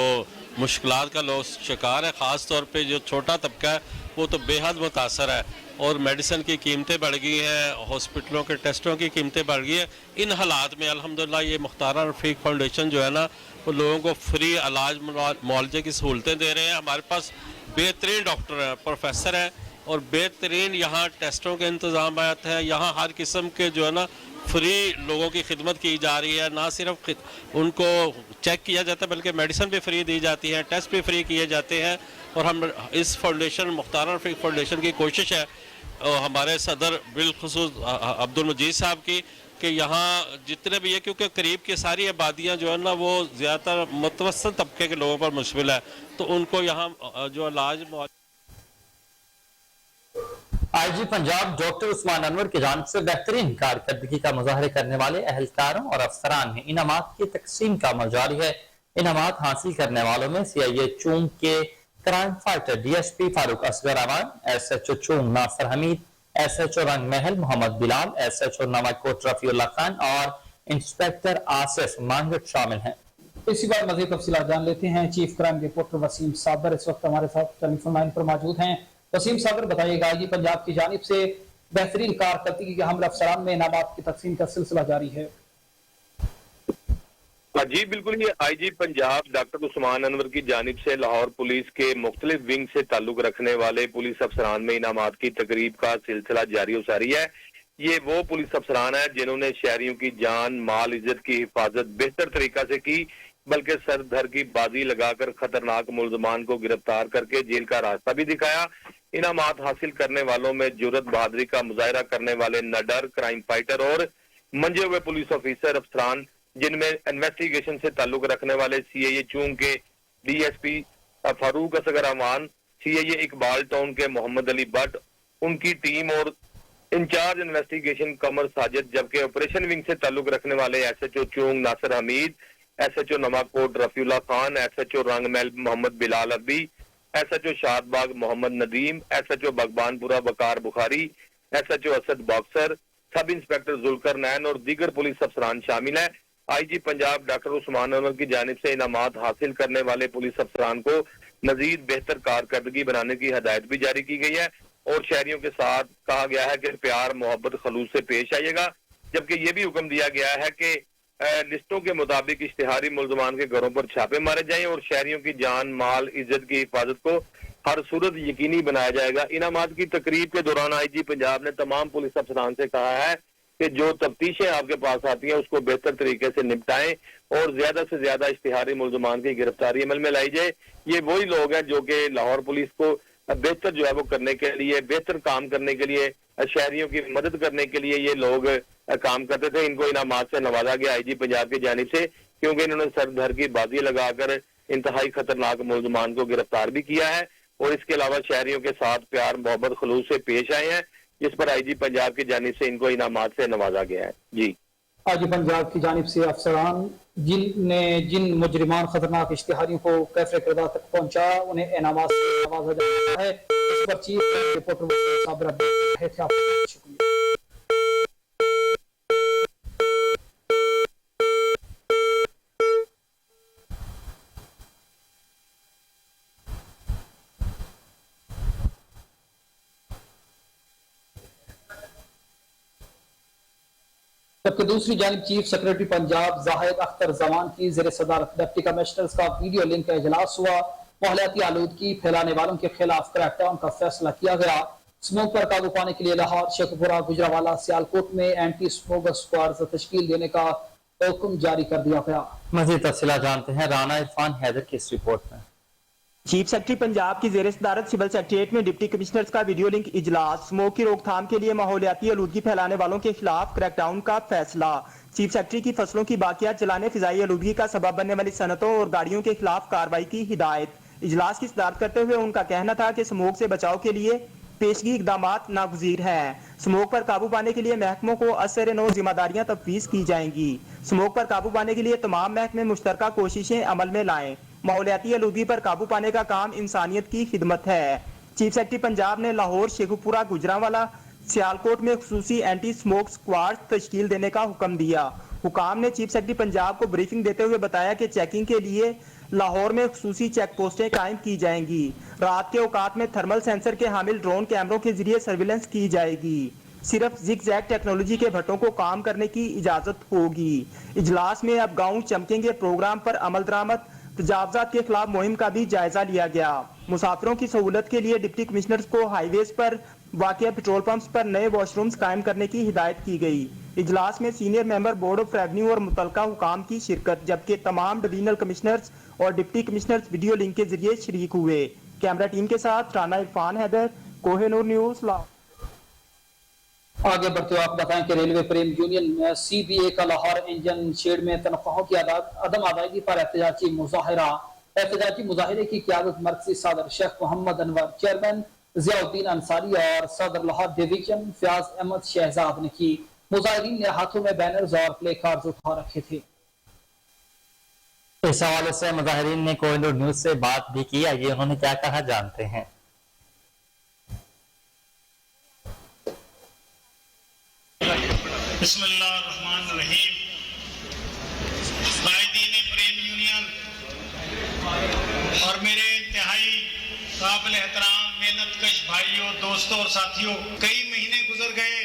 مشکلات کا لوگ شکار ہے، خاص طور پہ جو چھوٹا طبقہ ہے وہ تو بے حد متاثر ہے، اور میڈیسن کی قیمتیں بڑھ گئی ہیں، ہاسپٹلوں کے ٹیسٹوں کی قیمتیں بڑھ گئی ہیں۔ ان حالات میں الحمدللہ یہ مختار رفیق فاؤنڈیشن جو ہے نا وہ لوگوں کو فری علاج معالجے کی سہولتیں دے رہے ہیں۔ ہمارے پاس بہترین ڈاکٹر ہیں، پروفیسر ہیں، اور بہترین یہاں ٹیسٹوں کے انتظامات ہیں۔ یہاں ہر قسم کے جو ہے نا فری لوگوں کی خدمت کی جا رہی ہے، نہ صرف ان کو چیک کیا جاتا ہے بلکہ میڈیسن بھی فری دی جاتی ہے، ٹیسٹ بھی فری کیے جاتے ہیں۔ اور ہم اس فاؤنڈیشن مختار رفیق فاؤنڈیشن کی کوشش ہے، ہمارے صدر بالخصوص عبد المجید صاحب کی، کہ یہاں جتنے بھی ہے، کیونکہ قریب کی ساری آبادیاں جو ہے نا وہ زیادہ تر متوسط طبقے کے لوگوں پر مشتمل ہے، تو ان کو یہاں جو علاج آئی جی پنجاب ڈاکٹر عثمان انور کی جانب سے بہترین کارکردگی کا مظاہرے کرنے والے اہلکاروں اور افسران میں انعامات کی تقسیم کا عمل جاری ہے۔ انعامات حاصل کرنے والوں میں سی آئی اے چونگ کے crime fighter D S P Farooq Asghar Aman, S H O Chung Nasir Hameed, S H O Rang Mahal Muhammad Bilal, S H O Nawakot Rafiullah Khan اور انسپیکٹر آصف مانگٹ شامل ہیں۔ اسی بار مزید تفصیلات جان لیتے ہیں۔ چیف کرائم رپورٹر وسیم صابر اس وقت ہمارے ساتھ ٹیلی فون لائن پر موجود ہیں۔ وسیم صابر بتائیے گا، یہ پنجاب کی جانب سے بہترین کارکردگی کے حامل افسران میں انعامات کی تقسیم کا سلسلہ جاری ہے۔ جی بالکل، یہ آئی جی پنجاب ڈاکٹر عثمان انور کی جانب سے لاہور پولیس کے مختلف ونگ سے تعلق رکھنے والے پولیس افسران میں انعامات کی تقریب کا سلسلہ جاری و ساری ہے۔ یہ وہ پولیس افسران ہیں جنہوں نے شہریوں کی جان مال عزت کی حفاظت بہتر طریقہ سے کی، بلکہ سر دھر کی بازی لگا کر خطرناک ملزمان کو گرفتار کر کے جیل کا راستہ بھی دکھایا۔ انعامات حاصل کرنے والوں میں جرت بہادری کا مظاہرہ کرنے والے نڈر کرائم فائٹر اور منجے ہوئے پولیس آفیسر افسران، جن میں انویسٹیگیشن سے تعلق رکھنے والے سی اے اے چونگ کے D S P Farooq Asghar امان، CIA इकबाल टाउन के मोहम्मद अली भट्ट, उनकी टीम और इंचार्ज इन्वेस्टिगेशन कमर साजिद, जबकि ऑपरेशन विंग से ताल्लुक रखने वाले SHO चूंग नासिर हमीद, SHO नमाकोट रफीउल्ला खान, SHO रंगमहल मोहम्मद बिलाल अरबी, SHO Shadbagh Mohammad Nadeem, SHO Baghbanpura Waqar Bukhari, SHO Asad Boxer, sub inspector Zulqarnain और दीगर पुलिस अफसरान शामिल हैं। IG पंजाब डॉक्टर उस्मान अनवर की जानिब से इनामात हासिल करने वाले पुलिस अफसरान को मजीद बेहतर कारकर्दगी बनाने की हदायत भी जारी की गई है और शहरियों के साथ कहा गया है कि प्यार मोहब्बत खलूस से पेश आइएगा, जबकि ये भी हुक्म दिया गया है कि लिस्टों के मुताबिक इश्तिहारी मुल्जमान के घरों पर छापे मारे जाएं और शहरियों की जान माल इज्जत की हिफाजत को हर सूरत यकीनी बनाया जाएगा। इनामात की तकरीब के दौरान IG पंजाब ने तमाम पुलिस अफसरान से कहा है कि जो तफ्तीशें आपके पास आती हैं उसको बेहतर तरीके से निपटाएं और ज्यादा से ज्यादा इश्तिहारी मुल्जमान की गिरफ्तारी अमल में लाई जाए। ये वही लोग हैं जो कि लाहौर पुलिस को बेहतर जो है वो करने के लिए, बेहतर काम करने के लिए, शहरियों की मदद करने के लिए ये लोग काम करते थे। इनको इनामात से नवाजा गया IG पंजाब की जानिब से, क्योंकि इन्होंने सर धर की बाजी लगाकर इंतहाई खतरनाक मुल्जमान को गिरफ्तार भी किया है और इसके अलावा शहरियों के साथ प्यार मोहब्बत खलूस से पेश आए हैं, जिस पर IG पंजाब की जानिब से इनको इनामात से नवाजा गया है। जी IG पंजाब की जानिब से अफसरान जिन मुजरिमान खतरनाक इश्तिहारियों को कैफरे किरदार तक पहुंचा उन्हें इनामात से नवाजा जा रहा है। इस पर चीफ रिपोर्टर साबिर रहे थे। आपका शुक्रिया। जबकि दूसरी जानिब चीफ सेक्रेटरी पंजाब जाहिद अख्तर जमान की ज़ेर सदारत डिप्टी कमिश्नर्स का वीडियो लिंक का इजलास हुआ। माहौलियाती आलूदगी फैलाने वालों के खिलाफ क्रैकडाउन का फैसला किया गया। स्मोक पर काबू पाने के लिए लाहौर, शेखपुरा, गुजरावाला, सियालकोट में एंटी स्मोक स्क्वाड्स तश्कील देने का हुक्म जारी कर दिया गया। मज़ीद तफसीलात जानते हैं राना इरफान हैदर की इस रिपोर्ट में। चीफ सेक्रेटरी पंजाब की ज़ेर सदारत सिविल सेक्रेटेरिएट में डिप्टी कमिश्नर्स का वीडियो लिंक इजलास। स्मोक की रोकथाम के लिए माहौलियाती आलूदगी फैलाने वालों के खिलाफ क्रैकडाउन का फैसला। चीफ सेक्रेटरी की फसलों की बाकियात जलाने, फिजाई आलूदगी का सबब बनने वाली सनतों और गाड़ियों के खिलाफ कार्रवाई की हिदायत। इजलास की सदारत करते हुए उनका कहना था कि स्मोक से बचाव के लिए पेशगी इकदामात नागुज़ीर हैं। स्मोक पर काबू पाने के लिए महकमों को असर नो जिम्मेदारियां तफवीज़ की जाएंगी। स्मोक पर काबू पाने के लिए तमाम महकमे मुश्तरका कोशिशें अमल में लाएं। माहौलियाती आलूदगी पर काबू पाने का काम इंसानियत की खिदमत है। चीफ सेक्रेटरी पंजाब ने लाहौर, शेखुपुरा, गुजरावाला, सियालकोट में खुसूसी एंटी स्मोक स्क्वाड तश्कील देने का हुक्म दिया। हुकाम ने चीफ सेक्रेटरी पंजाब को ब्रीफिंग देते हुए बताया कि चेकिंग के लिए लाहौर में खुसूसी चेक पोस्टें कायम की जाएंगी। रात के औकात में थर्मल सेंसर के हामिल ड्रोन कैमरों के जरिए सर्विलेंस की जाएगी। सिर्फ जिग-जैग टेक्नोलॉजी के भट्टों को काम करने की इजाजत होगी। इजलास में अब गाँव चमकेंगे प्रोग्राम पर अमल दरामद, तजावजात के खिलाफ मुहिम का भी जायजा लिया गया। मुसाफिरों की सहूलत के लिए डिप्टी कमिश्नर्स को हाईवेज पर वाक़िया पेट्रोल पंप्स पर नए वॉशरूम्स कायम करने की हिदायत की गई। इजलास में senior member board of revenue और मुतलका हुकाम की शिरकत, जबकि तमाम डिवीजनल कमिश्नर्स और डिप्टी कमिश्नर्स वीडियो लिंक के जरिए शरीक हुए। कैमरा टीम के साथ राना इरफान हैदर, कोहिनूर न्यूज़ लाहौर। आगे बढ़ते हुए आप बताएं कि रेलवे प्रेम यूनियन CBA का लाहौर इंजन शेड में तनख्वाहों की अदम अदायगी पर एहतजाजी मुजाहिरा। एहतजाजी मुजाहिरे की क़यादत मरकज़ी सदर शेख मोहम्मद अनवर, चेयरमैन ज़ियाउद्दीन अंसारी और सदर लाहौर डिवीजन फयाज अहमद शहजाद ने की। मुजाहिरीन ने हाथों में बैनर्स और प्ले कार्ड्स उठा रखे थे। इस हवाले से मुजाहिरीन ने कोहिनूर न्यूज़ से बात भी की। आइए उन्होंने क्या कहा जानते हैं। बिस्मिल्लाहिर्रहमानिर्रहीम। कायदीन प्रेम यूनियन और मेरे इंतहाई काबिल एहतराम मेहनतकश भाइयों, दोस्तों और साथियों, कई महीने गुजर गए,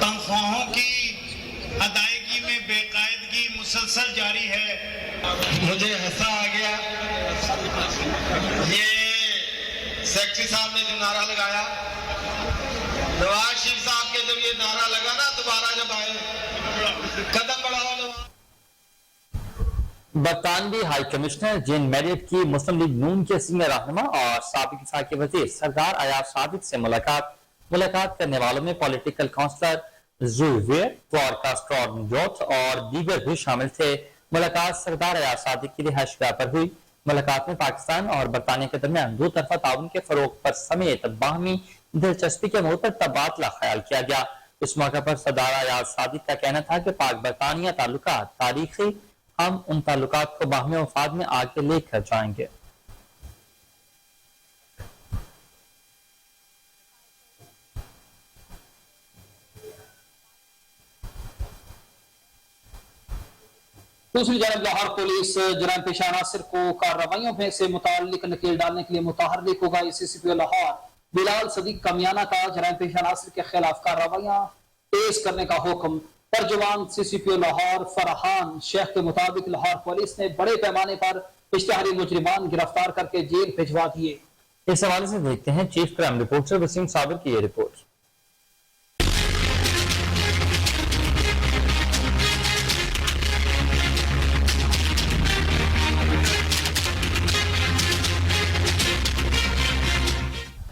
तनख्वाहों की अदायगी में बेकायदगी मुसलसल जारी है। मुझे हंसा आ गया। ये सेक्रेटरी साहब ने जो नारा लगाया, नवाज शरीफ साहब के जब ये नारा लगा ना, दोबारा जब आए कदम बढ़ाओ। बरतानवी हाई कमिश्नर जेन मैरियट की मुस्लिम लीग नून के सीनियर रहनुमा और साबिक वफाकी वजीर सरदार अयाज सादिक से मुलाकात करने वालों में political counsellor Zuber, broadcaster youth और दीगर भी शामिल थे। मुलाकात सरदार अयाज सादिक की रिहाइशगाह पर हुई। मुलाकात में पाकिस्तान और बरतानिया के दरमियान दो तरफा ताउन के फरोग पर समेत बाहमी दिलचस्पी के मौके पर तबादला ख्याल किया गया। इस मौके पर सदार अयाज सादिक का कहना था कि पाक बरतानिया ताल्लुकात तारीखी, हम उन ताल्लुकात को बाहमी वफाद में आगे लेकर जाएंगे। दूसरी जानब लाहौर पुलिस जराइम पेशा अनासर को कार्रवाइयों में से मुताल्लिक नकेल डालने के लिए मुतहर्रिक होगा। सीसीपीओ लाहौर बिलाल सदीक कमियाना का जराइम पेशा अनासर के खिलाफ कार्रवाइयां तेज करने का हुक्म। तर्जुमान सीसीपीओ लाहौर फरहान शेख के मुताबिक लाहौर पुलिस ने बड़े पैमाने पर इश्तिहारी मुजरिमान गिरफ्तार करके जेल भिजवा दिए। इस हवाले से देखते हैं chief crime reporter Waseem Sabir की ये रिपोर्ट।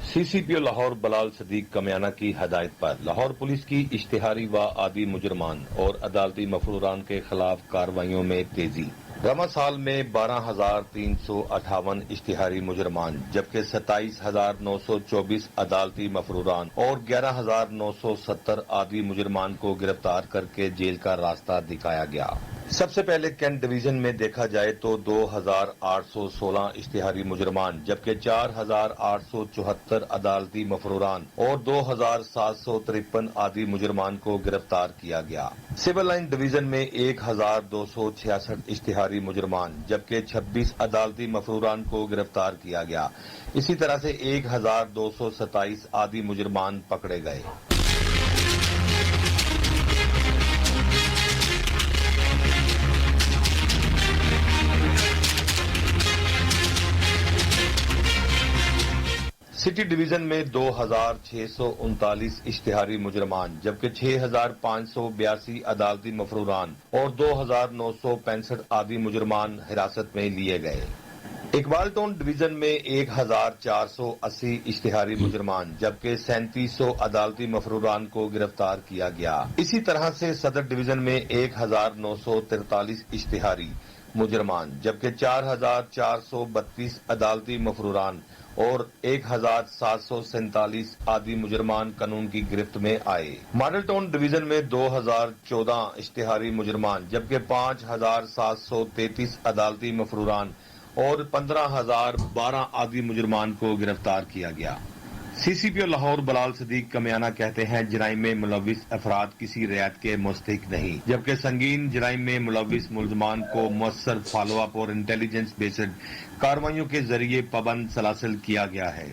सीसीपीओ लाहौर बिलाल सदीक कमियाना की हदायत पर लाहौर पुलिस की इश्तिहारी व आदि मुजरमान और अदालती मफरूरान के खिलाफ कार्रवाइयों में तेजी। रमा साल में 12,358 इश्तिहारी मुजरमान जबकि 27,924 अदालती मफरूरान और 11,970 आदि मुजरमान को गिरफ्तार करके जेल का रास्ता दिखाया गया। सबसे पहले कैंट डिवीजन में देखा जाए तो 2,816 इश्तिहारी मुजरमान जबकि 4,874 अदालती मफरूरान और 2,753 आदि मुजरमान को गिरफ्तार किया गया। सिविल लाइन डिवीजन में 1,266 इश्तिहारी मुजरमान जबकि 26 अदालती मफरूरान को गिरफ्तार किया गया। इसी तरह से 1,227 आदि मुजरमान पकड़े गए। सिटी डिवीजन में 2,639 इश्तिहारी मुजरमान जबकि 6,582 अदालती मफरूरान और 2,965 आदि मुजरमान हिरासत में लिए गए। इकबाल टाउन डिवीजन में 1,480 इश्तिहारी मुजरमान जबकि 3,700 अदालती मफरूरान को गिरफ्तार किया गया। इसी तरह से सदर डिवीजन में 1,943 इश्तिहारी मुजरमान जबकि 4,432 अदालती मफरूरान और 1,747 आदि मुजरमान कानून की गिरफ्त में आए। मॉडल टाउन डिवीजन में 2,014 इश्तिहारी मुजरमान जबकि 5,733 अदालती मफरूरान और 15,012 आदि मुजरमान को गिरफ्तार किया गया। सीसीपीओ लाहौर बिलाल सदीक कमियाना कहते हैं जराइम में मुलविस अफराद किसी रियायत के मुस्तहिक नहीं जबकि संगीन जराइम में मुलविस मुलजमान को मुअस्सर फॉलो अप और इंटेलिजेंस बेस्ड कार्रवाइयों के जरिए पाबंद सलासिल किया गया है।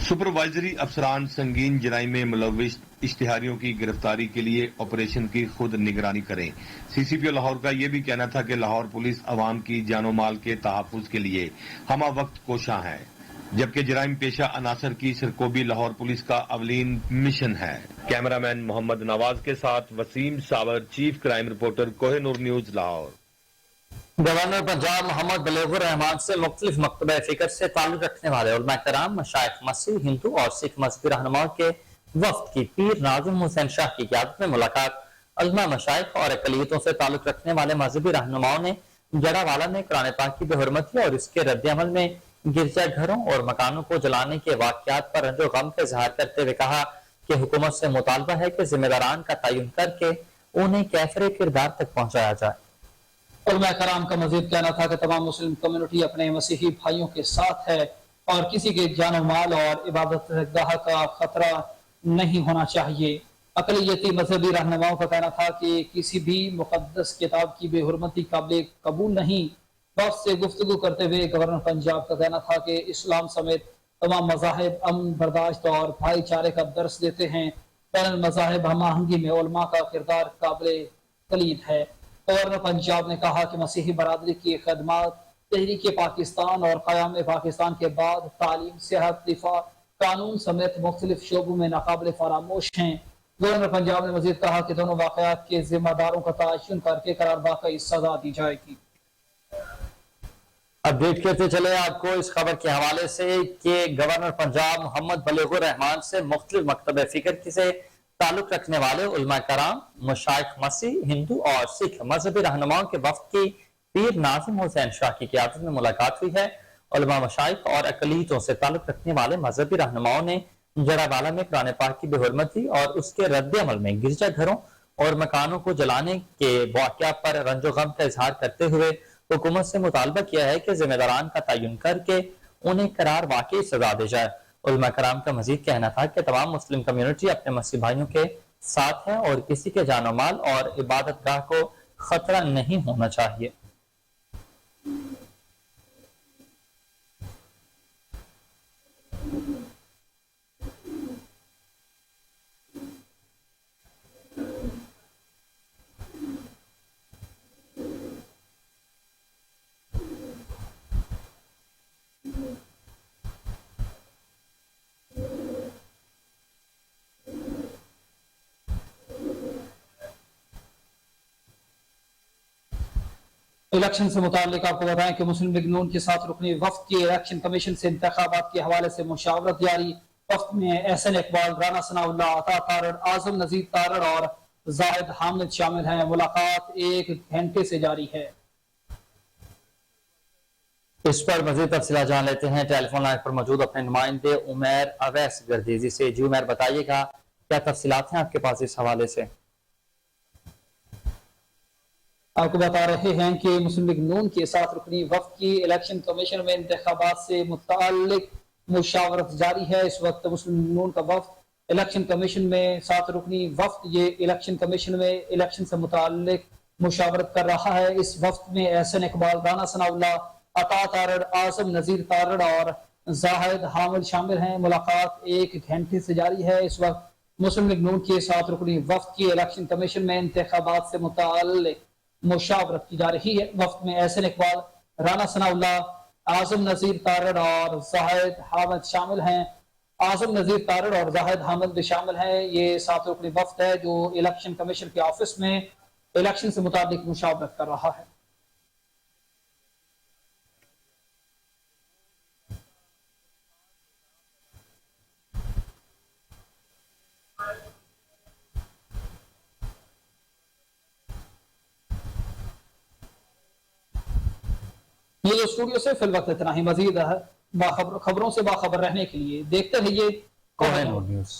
सुपरवाइजरी अफसरान संगीन जराइम में मुलविस इश्तिहारियों की गिरफ्तारी के लिए ऑपरेशन की खुद निगरानी करें। सीसीपीओ लाहौर का यह भी कहना था कि लाहौर पुलिस अवाम की जानो माल के तहफ्फुज के लिए हमा वक्त कोशां है जबकि जराइम पेशा अनासर की सरकोबी लाहौर पुलिस का अवलीन मिशन है। कैमरामैन मोहम्मद नवाज के साथ Waseem Sawar, chief crime reporter Kohinoor news Lahore. Governor Punjab Muhammad Baligh ur Rehman से मुख्तलिफ मकतबा फिक्र से ताल्लुक रखने वाले उलमा कराम, मशाइख, मसीह, हिंदू और सिख मजहबी रहनुमाओं के वफ्द की पीर नाज़िम हुसैन शाह की क़यादत में मुलाकात। उलमा, मशाइख और अक़लियतों से ताल्लुक रखने वाले मजहबी रहनुमाओं ने जड़ावाला में कुरान पाक की बेहुरमती और इसके रद्द-ए-अमल में गिरजाघरों और मकानों को जलाने के वाक़यात पर रंजो गम का इज़हार करते हुए कहा कि हुकूमत से मुतालबा है कि जिम्मेदारान का तयन करके उन्हें कैफरे किरदार तक पहुंचाया जाए। उलमा कराम का मजीद कहना था कि तमाम मुस्लिम कम्युनिटी अपने मसीही भाइयों के साथ है और किसी के जान माल और इबादत गाह का खतरा नहीं होना चाहिए। अक़लियती मजहबी रहनुमाओं का कहना था कि किसी भी मुक़द्दस किताब की बेहुरमती काबिल कबूल नहीं। वक्त से गुफ्तगू करते हुए गवर्नर पंजाब का कहना था कि इस्लाम समेत तमाम मज़ाहिब अमन, बर्दाश्त और भाईचारे का दर्स देते हैं। बैनुल मज़ाहिब हम आहंगी में उलमा का किरदार काबिल कलीद है। गवर्नर पंजाब ने कहा कि मसीही बरादरी की खदमात तहरीक पाकिस्तान और क़याम पाकिस्तान के बाद तालीम, सेहत, दिफा, कानून समेत मुख्तलिफ शोबों में नाकाबिल फरामोश हैं। गवर्नर पंजाब ने मजीद कहा कि दोनों वाक़यात के जिम्मेदारों का तयन करके करारदादा की सजा दी जाएगी। अपडेट करते चले आपको इस खबर के हवाले से कि गवर्नर पंजाब मोहम्मद बलेगुर रहमान से मुख्तलिफ मकतब फिक्र से ताल्लुक रखने वाले उलमा कराम, मशाइख, मसीह, हिंदू और सिख मजहबी रहनुमाओं के वफ्द की پیر ناظم حسین شاہ کی قیادت میں ملاقات ہوئی ہے۔ علماء، مشائخ اور اقلیتوں سے تعلق رکھنے والے مذہبی رہنماؤں نے جڑا والا میں قرآن پاک کی بے حرمتی اور اس کے رد عمل میں گرجا گھروں اور مکانوں کو جلانے کے واقعہ پر رنج و غم کا اظہار کرتے ہوئے حکومت سے مطالبہ کیا ہے کہ ذمہ داران کا تعین کر کے انہیں قرار واقعی سزا دی جائے۔ علماء کرام کا مزید کہنا تھا کہ تمام مسلم کمیونٹی اپنے مسیحی بھائیوں کے ساتھ ہے اور کسی کے جان و مال اور عبادت گاہ کو خطرہ نہیں ہونا چاہیے۔ الیکشن سے متعلق آپ کو بتائیں کہ مسلم لیگ نون کے ساتھ رکنی وفد کی الیکشن کمیشن سے انتخابات کے حوالے سے مشاورت جاری۔ وفد میں احسن اقبال، رانا ثناء اللہ، عطا تارڑ، اعظم نذیر تارڑ اور زاہد حامد شامل ہیں۔ ملاقات 1 گھنٹے سے جاری ہے۔ اس پر مزید تفصیلات جان لیتے ہیں ٹیلی فون لائن پر موجود اپنے نمائندے عمیر اویس گردیزی سے۔ جی عمیر، بتائیے گا کیا تفصیلات ہیں آپ کے پاس اس حوالے سے؟ آپ کو بتا رہے ہیں کہ مسلم لیگ نون کے ساتھ رکنی وفد کی الیکشن کمیشن میں انتخابات سے متعلق مشاورت جاری ہے۔ اس وقت مسلم لیگ نون کا وفد الیکشن کمیشن میں ساتھ رکنی وفد یہ الیکشن کمیشن میں الیکشن سے متعلق مشاورت کر رہا ہے۔ اس وفد میں احسن اقبال، رانا ثناء اللہ، عطا تارڑ، اعظم نذیر تارڑ اور زاہد حامد شامل ہیں۔ ملاقات 1 گھنٹے سے جاری ہے۔ اس وقت مسلم لیگ نون کے ساتھ رکنی وفد کی الیکشن کمیشن میں انتخابات سے متعلق مشاورت کی جا رہی ہے۔ وفد میں احسن اقبال، رانا ثناء اللہ، اعظم نذیر تارڑ اور زاہد حامد شامل ہیں۔ اعظم نذیر تارڑ اور زاہد حامد بھی شامل ہیں۔ یہ ساتھ رکنی وفد ہے جو الیکشن کمیشن کے آفس میں الیکشن سے متعلق مشاورت کر رہا ہے۔ یہ اسٹوڈیو سے فی الوقت اتنا ہی۔ مزید خبروں سے باخبر رہنے کے لیے دیکھتے رہیے کوہنور نیوز۔